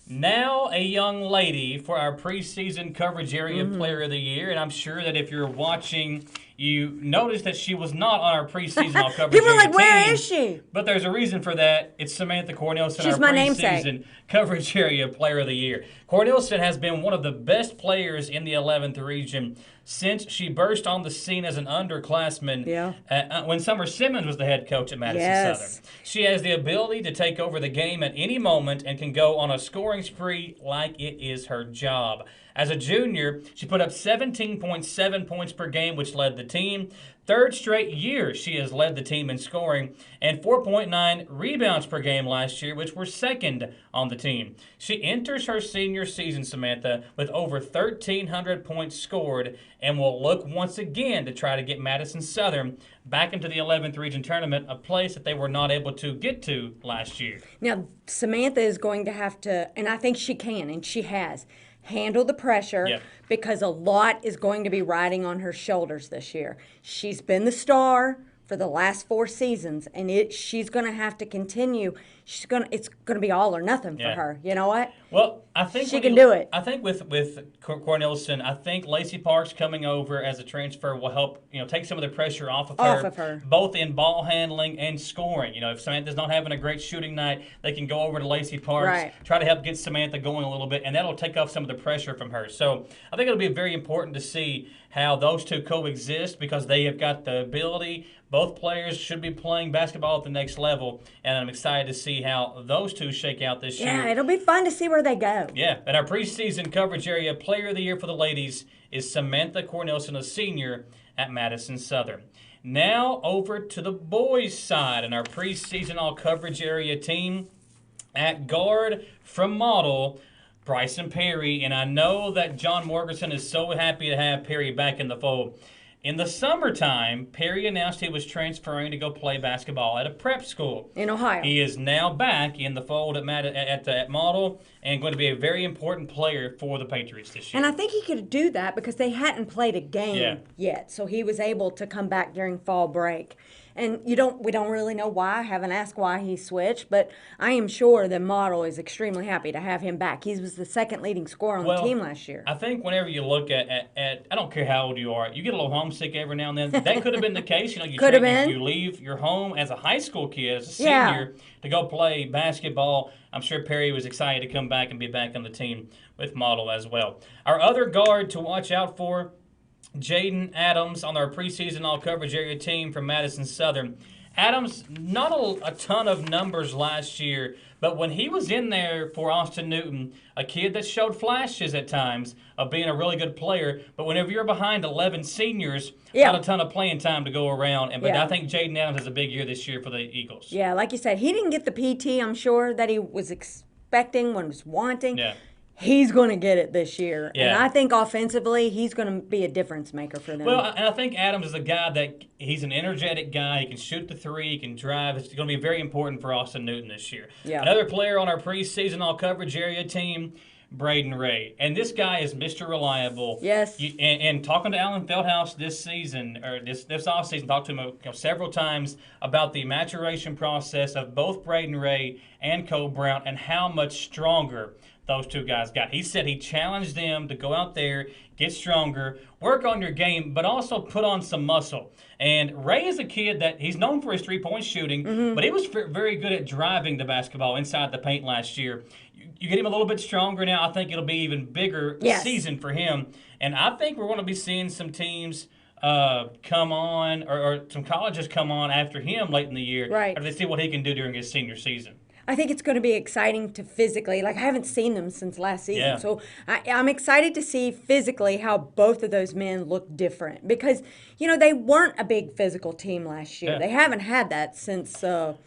Now a young lady for our preseason coverage area player of the year, and I'm sure that if you're watching, you noticed that she was not on our preseason all coverage People area are like, where team, is she? But there's a reason for that. It's Samantha Cornell, She's our my preseason namesake. coverage area player of the year. Cornelson has been one of the best players in the 11th region since she burst on the scene as an underclassman when Summer Simmons was the head coach at Madison Southern. She has the ability to take over the game at any moment and can go on a scoring spree like it is her job. As a junior, she put up 17.7 points per game, which led the team. 3rd straight year she has led the team in scoring, and 4.9 rebounds per game last year, which were 2nd on the team. She enters her senior season, Samantha, with over 1,300 points scored and will look once again to try to get Madison Southern back into the 11th region tournament, a place that they were not able to get to last year. Now, Samantha is going to have to, and I think she can, and she has, handle the pressure because a lot is going to be riding on her shoulders this year. She's been the star for the last 4 seasons, and she's going to have to continue. It's going to be all or nothing for her. You know what? Well, I think she can do it. I think with Cornelson, I think Lacey Parks coming over as a transfer will help, take some of the pressure off of her, both in ball handling and scoring. If Samantha's not having a great shooting night, they can go over to Lacey Parks, try to help get Samantha going a little bit, and that'll take off some of the pressure from her. So I think it'll be very important to see how those two coexist because they have got the ability. Both players should be playing basketball at the next level, and I'm excited to see see how those two shake out this year. Yeah, it'll be fun to see where they go. Yeah, and our preseason coverage area player of the year for the ladies is Samantha Cornell, a senior at Madison Southern. Now over to the boys' side and our preseason all coverage area team. At guard from Model, Bryson Perry, and I know that John Morgerson is so happy to have Perry back in the fold. In the summertime, Perry announced he was transferring to go play basketball at a prep school in Ohio. He is now back in the fold at Model and going to be a very important player for the Patriots this year. And I think he could do that because they hadn't played a game yet, so he was able to come back during fall break. And we don't really know why. I haven't asked why he switched, but I am sure the Model is extremely happy to have him back. He was the second leading scorer on the team last year. I think whenever you look at I don't care how old you are, you get a little homesick every now and then. That could have been the case. You leave your home as a high school kid, as a senior, to go play basketball. I'm sure Perry was excited to come back and be back on the team with Model as well. Our other guard to watch out for, Jayden Adams on our preseason all-coverage area team from Madison Southern. Adams, not a ton of numbers last year, but when he was in there for Austin Newton, a kid that showed flashes at times of being a really good player, but whenever you're behind 11 seniors, not a ton of playing time to go around. But I think Jayden Adams has a big year this year for the Eagles. Yeah, like you said, he didn't get the PT, I'm sure, that he was expecting, was wanting. Yeah. He's going to get it this year. Yeah. And I think offensively, he's going to be a difference maker for them. Well, and I think Adams is a guy that he's an energetic guy. He can shoot the three. He can drive. It's going to be very important for Austin Newton this year. Yeah. Another player on our preseason all-coverage area team, Braden Ray. And this guy is Mr. Reliable. Yes. And talking to Alan Feldhouse this season, or this offseason, talked to him several times about the maturation process of both Braden Ray and Cole Brown and how much stronger those two guys got. He said he challenged them to go out there, get stronger, work on your game, but also put on some muscle. And Ray is a kid that he's known for his three-point shooting, but he was very good at driving the basketball inside the paint last year. You get him a little bit stronger now. I think it'll be even bigger season for him. And I think we're going to be seeing some teams come on, or some colleges come on after him late in the year. Right. After they see what he can do during his senior season. I think it's going to be exciting to physically, I haven't seen them since last season. Yeah. So I'm excited to see physically how both of those men look different because, they weren't a big physical team last year. Yeah. They haven't had that since The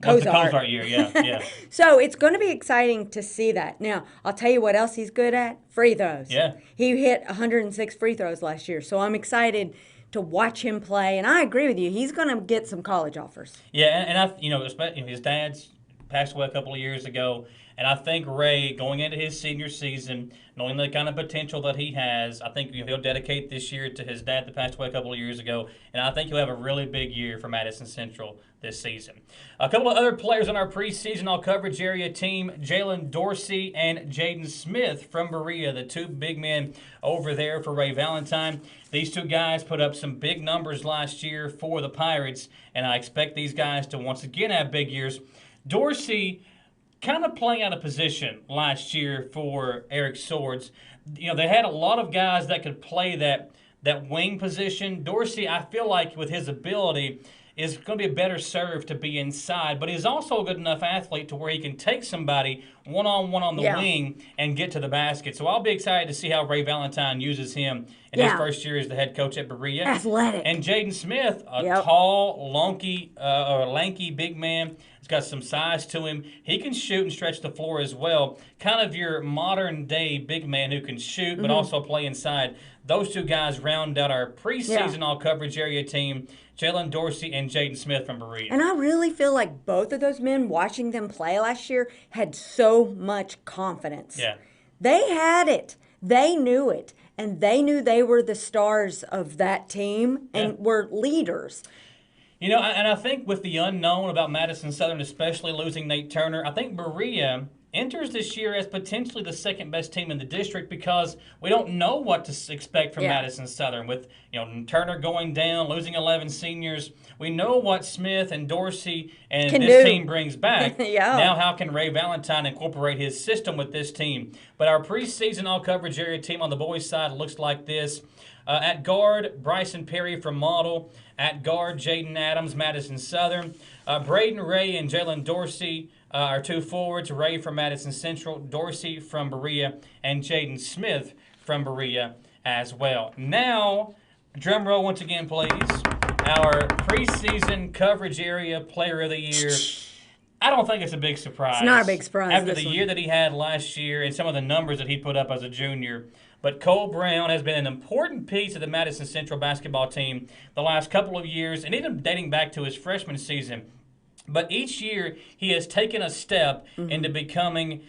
Cozart year, yeah. So it's going to be exciting to see that. Now, I'll tell you what else he's good at, free throws. Yeah. He hit 106 free throws last year, so I'm excited to watch him play. And I agree with you. He's going to get some college offers. Yeah, and especially his dad's passed away a couple of years ago, and I think Ray, going into his senior season, knowing the kind of potential that he has, I think he'll dedicate this year to his dad that passed away a couple of years ago, and I think he'll have a really big year for Madison Central this season. A couple of other players on our preseason all-coverage area team, Jaylen Dorsey and Jaden Smith from Berea, the two big men over there for Ray Valentine. These two guys put up some big numbers last year for the Pirates, and I expect these guys to once again have big years. Dorsey kind of playing out of position last year for Eric Swords. They had a lot of guys that could play that wing position. Dorsey, I feel like with his ability, is going to be a better serve to be inside, but he's also a good enough athlete to where he can take somebody one-on-one on the wing and get to the basket. So I'll be excited to see how Ray Valentine uses him in his first year as the head coach at Berea. Athletic. And Jaden Smith, a tall, lanky big man. He's got some size to him. He can shoot and stretch the floor as well. Kind of your modern-day big man who can shoot but also play inside. Those two guys round out our preseason all-coverage area team, Jaylen Dorsey and Jaden Smith from Berea. And I really feel like both of those men, watching them play last year, had so much confidence. Yeah. They had it. They knew it. And they knew they were the stars of that team and were leaders. And I think with the unknown about Madison Southern, especially losing Nate Turner, I think Berea enters this year as potentially the second-best team in the district because we don't know what to expect from Madison Southern. With Turner going down, losing 11 seniors, we know what Smith and Dorsey and this team brings back. Now how can Ray Valentine incorporate his system with this team? But our preseason all-coverage area team on the boys' side looks like this. At guard, Bryson Perry from Model. At guard, Jayden Adams, Madison Southern. Braden Ray and Jaylen Dorsey our two forwards, Ray from Madison Central, Dorsey from Berea, and Jaden Smith from Berea as well. Now, drum roll once again, please. Our preseason coverage area player of the year. I don't think it's a big surprise. It's not a big surprise. After the year that he had last year and some of the numbers that he put up as a junior. But Cole Brown has been an important piece of the Madison Central basketball team the last couple of years, and even dating back to his freshman season. But each year, he has taken a step into becoming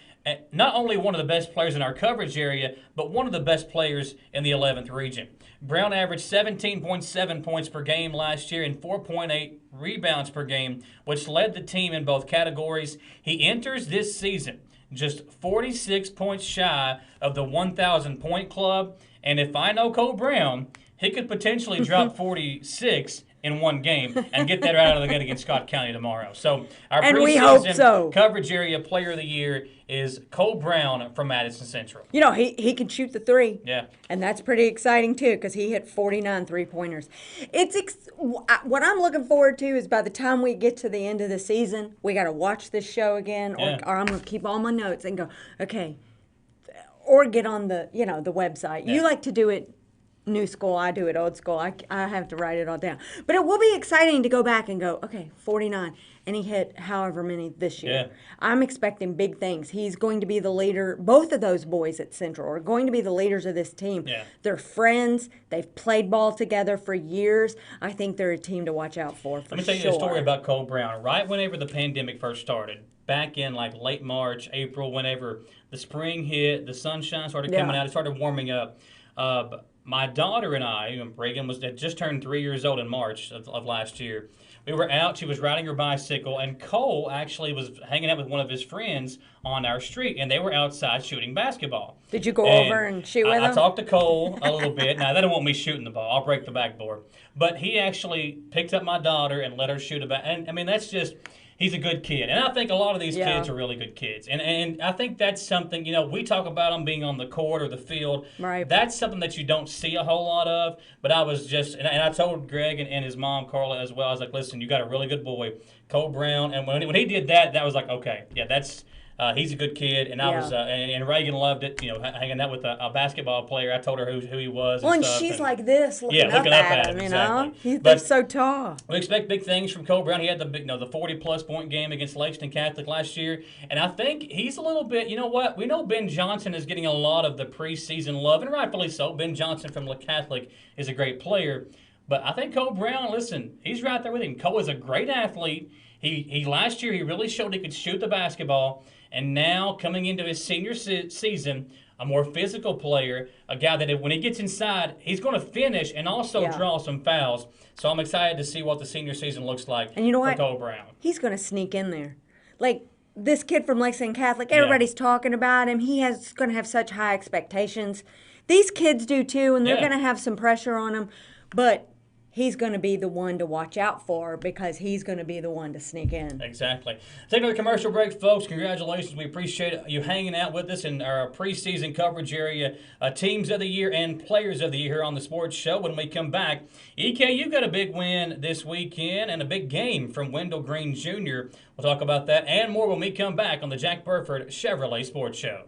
not only one of the best players in our coverage area, but one of the best players in the 11th region. Brown averaged 17.7 points per game last year and 4.8 rebounds per game, which led the team in both categories. He enters this season just 46 points shy of the 1,000-point club. And if I know Cole Brown, he could potentially drop 46 in one game and get that right out of the gate against Scott County tomorrow. So our preseason coverage area player of the year is Cole Brown from Madison Central. You know, he can shoot the three. Yeah. And that's pretty exciting, too, because he hit 49 three-pointers. What I'm looking forward to is by the time we get to the end of the season, we got to watch this show again, or I'm going to keep all my notes and go, okay, or get on the website. Yeah. You like to do it new school, I do it old school. I have to write it all down. But it will be exciting to go back and go, okay, 49, and he hit however many this year. Yeah. I'm expecting big things. He's going to be the leader. Both of those boys at Central are going to be the leaders of this team. Yeah. They're friends. They've played ball together for years. I think they're a team to watch out for Let me tell you a story about Cole Brown. Right whenever the pandemic first started, back in like late March, April, whenever the spring hit, the sunshine started coming out, it started warming up. My daughter and I, Reagan had just turned 3 years old in March of last year. We were out. She was riding her bicycle, and Cole actually was hanging out with one of his friends on our street, and they were outside shooting basketball. Did you go over and shoot with him? I talked to Cole a little bit. Now, they don't want me shooting the ball. I'll break the backboard. But he actually picked up my daughter and let her shoot about. And, I mean, that's just – he's a good kid. And I think a lot of these kids are really good kids. And I think that's something, we talk about them being on the court or the field. Right. That's something that you don't see a whole lot of. But I was just, and I told Greg and his mom, Carla, as well, I was like, listen, you got a really good boy, Cole Brown. And when he did that, that was like, okay, yeah, that's, he's a good kid. And I was, and Reagan loved it, hanging out with a basketball player. I told her who he was. Well, and she's like this, looking up at him, exactly. They're so tall. We expect big things from Cole Brown. He had the 40-plus point game against Lexington Catholic last year, and I think he's a little bit. You know what? We know Ben Johnson is getting a lot of the preseason love, and rightfully so. Ben Johnson from Catholic is a great player, but I think Cole Brown. Listen, he's right there with him. Cole is a great athlete. He last year he really showed he could shoot the basketball, and now coming into his senior season, a more physical player, a guy that when he gets inside, he's going to finish and also draw some fouls. So I'm excited to see what the senior season looks like for Cole Brown. He's going to sneak in there. Like this kid from Lexington Catholic, everybody's talking about him. He's going to have such high expectations. These kids do too, and they're going to have some pressure on him. But he's going to be the one to watch out for because he's going to be the one to sneak in. Exactly. Take another commercial break, folks. Congratulations. We appreciate you hanging out with us in our preseason coverage area, Teams of the Year and Players of the Year here on the Sports Show. When we come back, EKU got a big win this weekend and a big game from Wendell Green Jr. We'll talk about that and more when we come back on the Jack Burford Chevrolet Sports Show.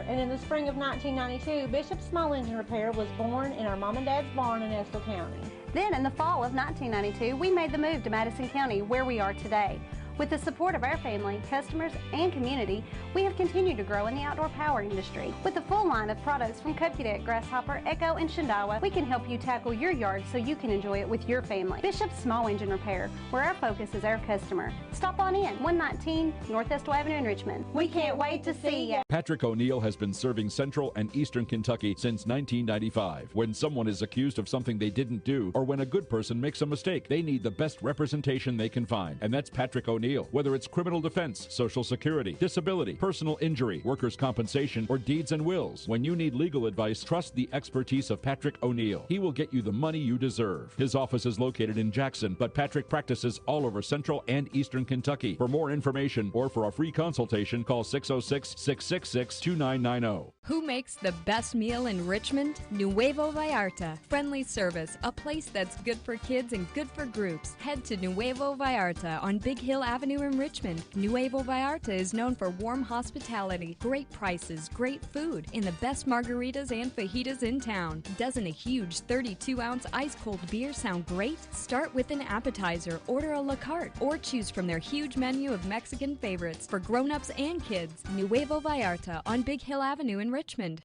And in the spring of 1992, Bishop Small Engine Repair was born in our mom and dad's barn in Estill County. Then in the fall of 1992, we made the move to Madison County, where we are today. With the support of our family, customers, and community, we have continued to grow in the outdoor power industry. With a full line of products from Cupcadet, Grasshopper, Echo, and Shindawa, we can help you tackle your yard so you can enjoy it with your family. Bishop's Small Engine Repair, where our focus is our customer. Stop on in, 119 Northwest Avenue in Richmond. We can't wait to see you. Patrick O'Neill has been serving Central and Eastern Kentucky since 1995. When someone is accused of something they didn't do, or when a good person makes a mistake, they need the best representation they can find. And that's Patrick O'Neill. Whether it's criminal defense, Social Security, disability, personal injury, workers' compensation, or deeds and wills. When you need legal advice, trust the expertise of Patrick O'Neill. He will get you the money you deserve. His office is located in Jackson, but Patrick practices all over Central and Eastern Kentucky. For more information or for a free consultation, call 606-666-2990. Who makes the best meal in Richmond? Nuevo Vallarta. Friendly service, a place that's good for kids and good for groups. Head to Nuevo Vallarta on Big Hill Avenue in Richmond. Nuevo Vallarta is known for warm hospitality, great prices, great food, and the best margaritas and fajitas in town. Doesn't a huge 32-ounce ice-cold beer sound great? Start with an appetizer, order a la carte, or choose from their huge menu of Mexican favorites for grown-ups and kids. Nuevo Vallarta on Big Hill Avenue in Richmond.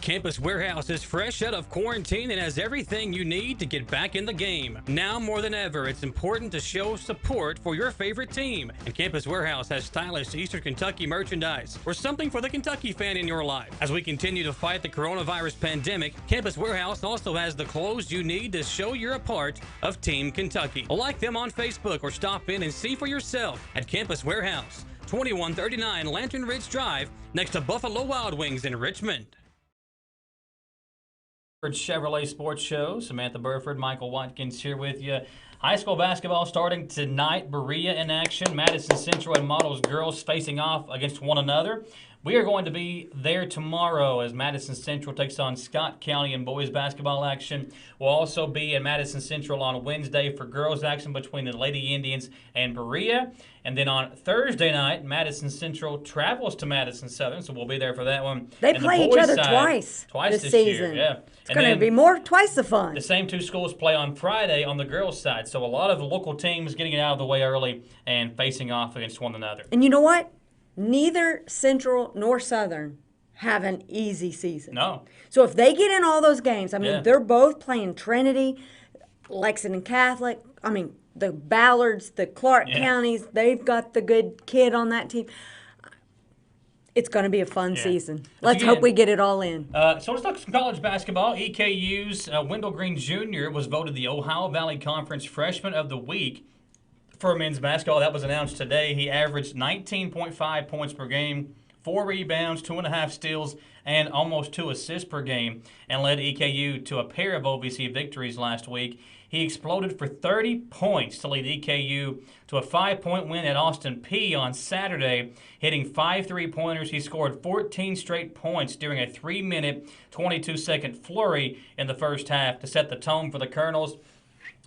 Campus Warehouse is fresh out of quarantine and has everything you need to get back in the game. Now more than ever, it's important to show support for your favorite team. And Campus Warehouse has stylish Eastern Kentucky merchandise or something for the Kentucky fan in your life. As we continue to fight the coronavirus pandemic, Campus Warehouse also has the clothes you need to show you're a part of Team Kentucky. Like them on Facebook or stop in and see for yourself at Campus Warehouse, 2139 Lantern Ridge Drive, next to Buffalo Wild Wings in Richmond. Chevrolet Sports Show. Samantha Burford, Michael Watkins here with you. High school basketball starting tonight. Berea in action. Madison Central and Models girls facing off against one another. We are going to be there tomorrow as Madison Central takes on Scott County in boys basketball action. We'll also be in Madison Central on Wednesday for girls action between the Lady Indians and Berea. And then on Thursday night, Madison Central travels to Madison Southern, so we'll be there for that one. They play each other twice this season. Year, yeah. It's going to be twice the fun. The same two schools play on Friday on the girls' side, so a lot of local teams getting it out of the way early and facing off against one another. And you know what? Neither Central nor Southern have an easy season. No. So if they get in all those games, they're both playing Trinity, Lexington Catholic, the Ballards, the Clark Counties, they've got the good kid on that team. It's going to be a fun season. Let's hope we get it all in. So let's talk some college basketball. EKU's Wendell Green Jr. was voted the Ohio Valley Conference Freshman of the Week for men's basketball. That was announced today. He averaged 19.5 points per game, 4 rebounds, 2.5 steals, and almost 2 assists per game, and led EKU to a pair of OVC victories last week. He exploded for 30 points to lead EKU to a 5-point win at Austin Peay on Saturday, hitting 5 3-pointers. He scored 14 straight points during a 3-minute, 22-second flurry in the first half to set the tone for the Colonels.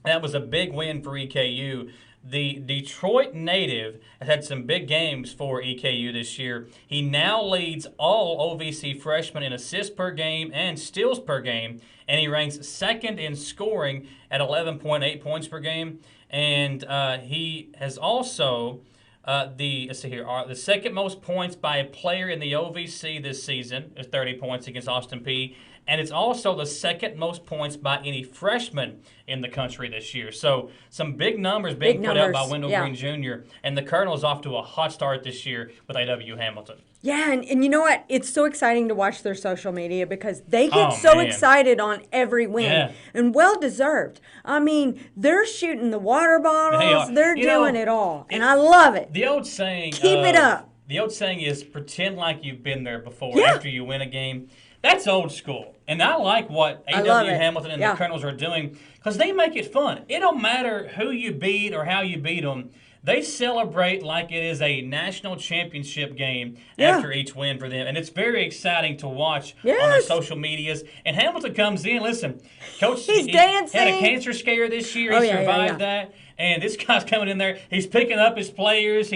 That was a big win for EKU. The Detroit native has had some big games for EKU this year. He now leads all OVC freshmen in assists per game and steals per game, and he ranks second in scoring at 11.8 points per game. And he has also the second most points by a player in the OVC this season is 30 points against Austin Peay. And it's also the second most points by any freshman in the country this year. So some big numbers being put out by Wendell Green Jr. And the Colonel's off to a hot start this year with A.W. Hamilton. Yeah, and you know what? It's so exciting to watch their social media because they get excited on every win. Yeah. And well-deserved. They're shooting the water bottles. They're doing it all. And I love it. The old saying... Keep it up. The old saying is pretend like you've been there before after you win a game. That's old school. And I like what A.W. Hamilton and the Colonels are doing because they make it fun. It don't matter who you beat or how you beat them. They celebrate like it is a national championship game after each win for them. And it's very exciting to watch on their social medias. And Hamilton comes in, listen, Coach, he's dancing. Had a cancer scare this year. He survived that. And this guy's coming in there. He's picking up his players.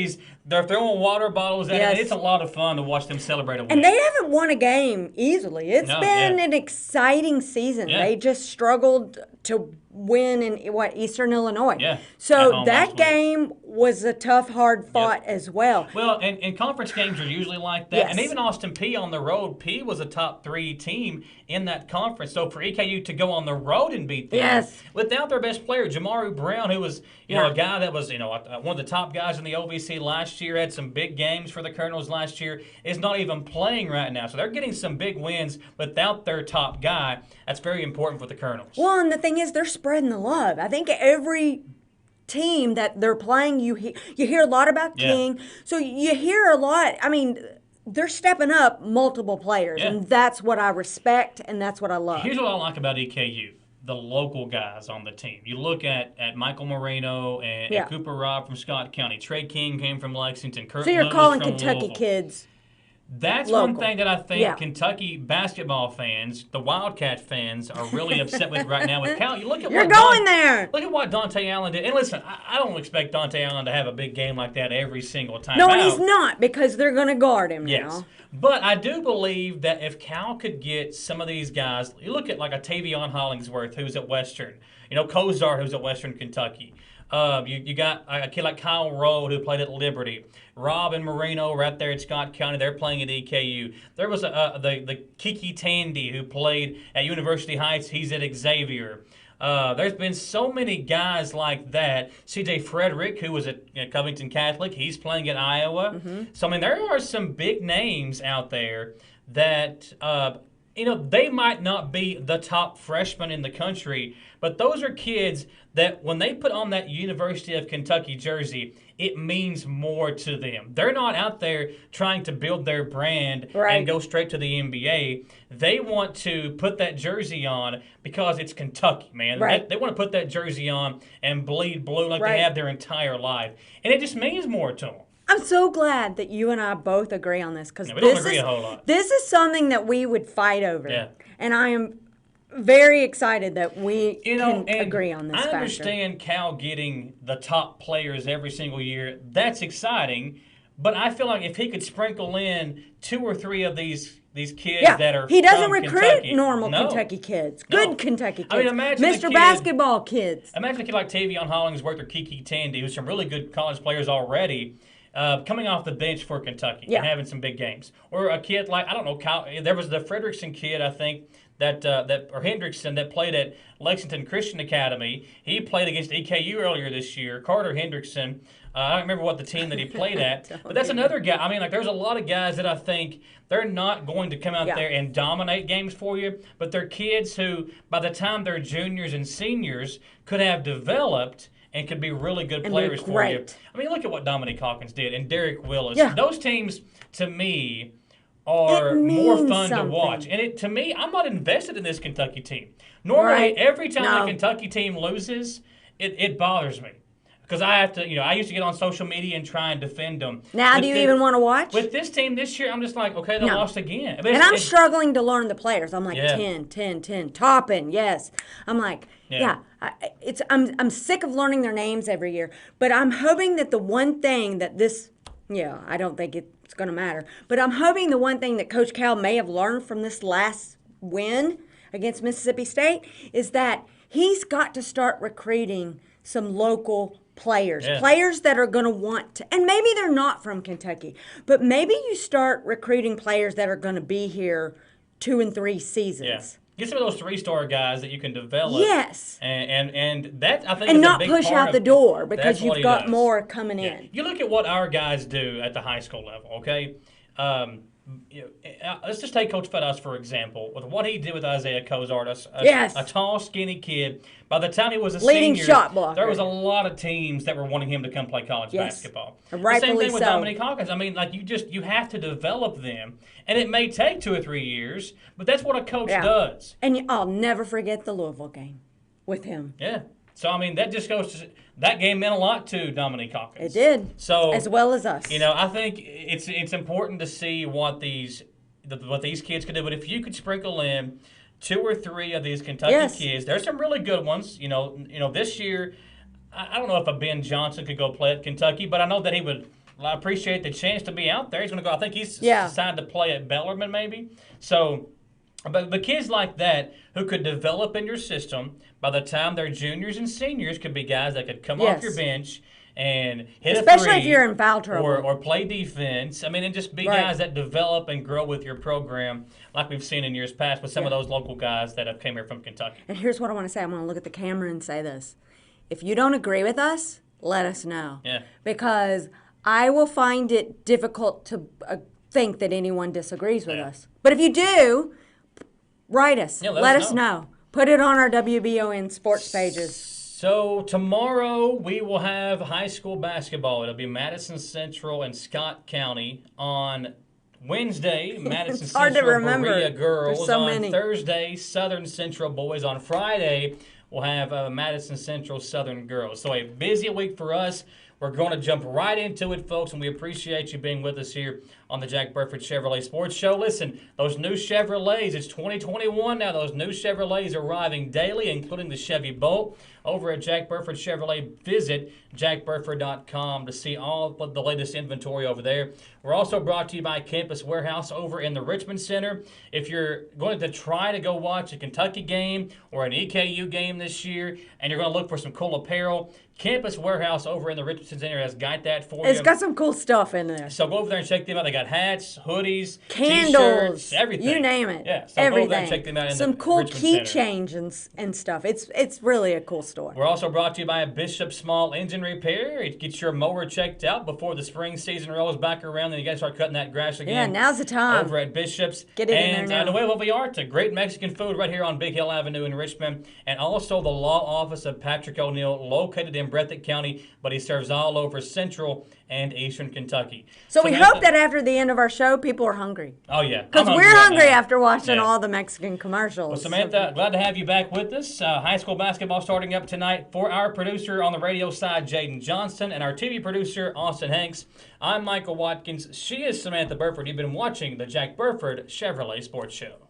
They're throwing water bottles at him. And it's a lot of fun to watch them celebrate a win. And they haven't won a game easily. It's been an exciting season. Yeah. They just struggled to win in Eastern Illinois. Yeah. So that game was a tough, hard fought as well. Well, and conference games are usually like that. Yes. And even Austin Peay on the road, Peay was a top 3 team in that conference. So for EKU to go on the road and beat them without their best player, Jamaru Brown, who was a guy that was one of the top guys in the OVC last year, had some big games for the Colonels last year, is not even playing right now. So they're getting some big wins without their top guy. That's very important for the Colonels. Well, and the thing is, they're spreading the love. I think every team that they're playing, you hear a lot about King. So you hear a lot. I mean, they're stepping up multiple players, and that's what I respect, and that's what I love. Here's what I like about EKU. The local guys on the team. You look at Michael Moreno and Cooper Robb from Scott County. Trey King came from Lexington. Kurt so you're Lewis calling from Kentucky Louisville. kids That's local. one thing that I think Kentucky basketball fans, the Wildcat fans, are really upset with right now with Cal. You look at You're going there. Look at what Dante Allen did. And listen, I don't expect Dante Allen to have a big game like that every single time. No, and he's not, because they're going to guard him Yes. now. But I do believe that if Cal could get some of these guys, you look at like a Tavion Hollingsworth who's at Western, Kozar who's at Western Kentucky. You got a kid like Kyle Rode who played at Liberty. Rob and Moreno right there at Scott County. They're playing at EKU. There was the Kiki Tandy who played at University Heights. He's at Xavier. There's been so many guys like that. C.J. Frederick, who was at Covington Catholic, he's playing at Iowa. Mm-hmm. So, I mean, there are some big names out there that, they might not be the top freshmen in the country, but those are kids that when they put on that University of Kentucky jersey, it means more to them. They're not out there trying to build their brand and go straight to the NBA. They want to put that jersey on because it's Kentucky, man. Right. They want to put that jersey on and bleed blue like they have their entire life. And it just means more to them. I'm so glad that you and I both agree on this, because we don't agree a whole lot. This is something that we would fight over. Yeah. And I am very excited that we can agree on this I factor. understand Cal getting the top players every single year. That's exciting. But I feel like if he could sprinkle in 2 or 3 of these kids that are he doesn't from recruit Kentucky. normal Kentucky kids. Good Kentucky kids. I mean, imagine Mr. Basketball kids. Imagine a kid like Tavion Hollingsworth or Kiki Tandy, who's some really good college players already, coming off the bench for Kentucky and having some big games. Or a kid like, I don't know, Kyle, there was the Frederickson kid, I think, or Hendrickson, that played at Lexington Christian Academy. He played against EKU earlier this year. Carter Hendrickson. I don't remember what the team that he played at, but that's another guy. I mean, like, there's a lot of guys that I think they're not going to come out there and dominate games for you, but they're kids who, by the time they're juniors and seniors, could have developed and could be really good players for you. I mean, look at what Dominique Hawkins did and Derek Willis. Yeah. Those teams, to me, are more fun to watch. And to me, I'm not invested in this Kentucky team. Normally, every time the Kentucky team loses, it bothers me. Because I have to, I used to get on social media and try and defend them. Now, do you even want to watch? With this team this year, I'm just like, okay, they lost again. And I'm struggling to learn the players. I'm like, 10. Toppin, yes. I'm like, I'm sick of learning their names every year. But I'm hoping that the one thing that I don't think it's going to matter. But I'm hoping the one thing that Coach Cal may have learned from this last win against Mississippi State is that he's got to start recruiting some local players that are going to want to, and maybe they're not from Kentucky, but maybe you start recruiting players that are going to be here 2 and 3 seasons. Yeah. Get some of those 3-star guys that you can develop. Yes. And that, I think, and is not a big push part out the door, because you've got more coming in. in. You look at what our guys do at the high school level, okay? Let's just take Coach Fedas, for example, with what he did with Isaiah Kozart, a tall, skinny kid. By the time he was a leading senior, shot blocker, there was a lot of teams that were wanting him to come play college basketball. Rightfully the same thing with so. Dominique Hawkins. I mean, like, you have to develop them, and it may take 2 or 3 years, but that's what a coach does. And I'll never forget the Louisville game with him. Yeah. So, I mean, that just goes to – that game meant a lot to Dominique Hawkins. It did, so, as well as us. I think it's important to see what these kids can do. But if you could sprinkle in 2 or 3 of these Kentucky kids, there's some really good ones. This year, I don't know if a Ben Johnson could go play at Kentucky, but I know that he would appreciate the chance to be out there. He's going to go. I think he's decided to play at Bellarmine maybe. So, but kids like that who could develop in your system by the time they're juniors and seniors could be guys that could come off your bench and hit especially a three, if you're in foul trouble, or play defense. I mean, and just be guys that develop and grow with your program, like we've seen in years past with some of those local guys that have came here from Kentucky. And here's what I want to say. I'm going to look at the camera and say this: if you don't agree with us, let us know. Yeah. Because I will find it difficult to think that anyone disagrees with us. But if you do, write us. Yeah, let us know. Put it on our WBON sports pages. So tomorrow we will have high school basketball. It'll be Madison Central and Scott County on Wednesday. Madison hard to Central remember. Berea girls There's so on many. Thursday. Southern Central boys on Friday. We'll have Madison Central Southern girls. So a busy week for us. We're going to jump right into it, folks, and we appreciate you being with us here on the Jack Burford Chevrolet Sports Show. Listen, those new Chevrolets, it's 2021 now. Those new Chevrolets are arriving daily, including the Chevy Bolt. Over at Jack Burford Chevrolet, visit jackburford.com to see all of the latest inventory over there. We're also brought to you by Campus Warehouse over in the Richmond Center. If you're going to try to go watch a Kentucky game or an EKU game this year and you're going to look for some cool apparel, Campus Warehouse over in the Richmond Center has got that for you. It's got some cool stuff in there. So go over there and check them out. They got hats, hoodies, candles, T-shirts, everything. You name it. Yeah, so everything. go over there and check them out in some the cool Richmond key Center. change and stuff. It's really a cool store. We're also brought to you by Bishop Small Engine Repair. It gets your mower checked out before the spring season rolls back around and you got to start cutting that grass again. Yeah, now's the time. Over at Bishop's. Get it in there now. Nuevo Vallarta, great Mexican food right here on Big Hill Avenue in Richmond. And also the law office of Patrick O'Neill, located in Breathitt County, but he serves all over Central and Eastern Kentucky. So we hope that after the end of our show, people are hungry. Oh, yeah. Because we're hungry after watching all the Mexican commercials. Well, Samantha, glad to have you back with us. High school basketball starting up tonight. For our producer on the radio side, Jayden Johnston, and our TV producer, Austin Hanks, I'm Michael Watkins. She is Samantha Burford. You've been watching the Jack Burford Chevrolet Sports Show.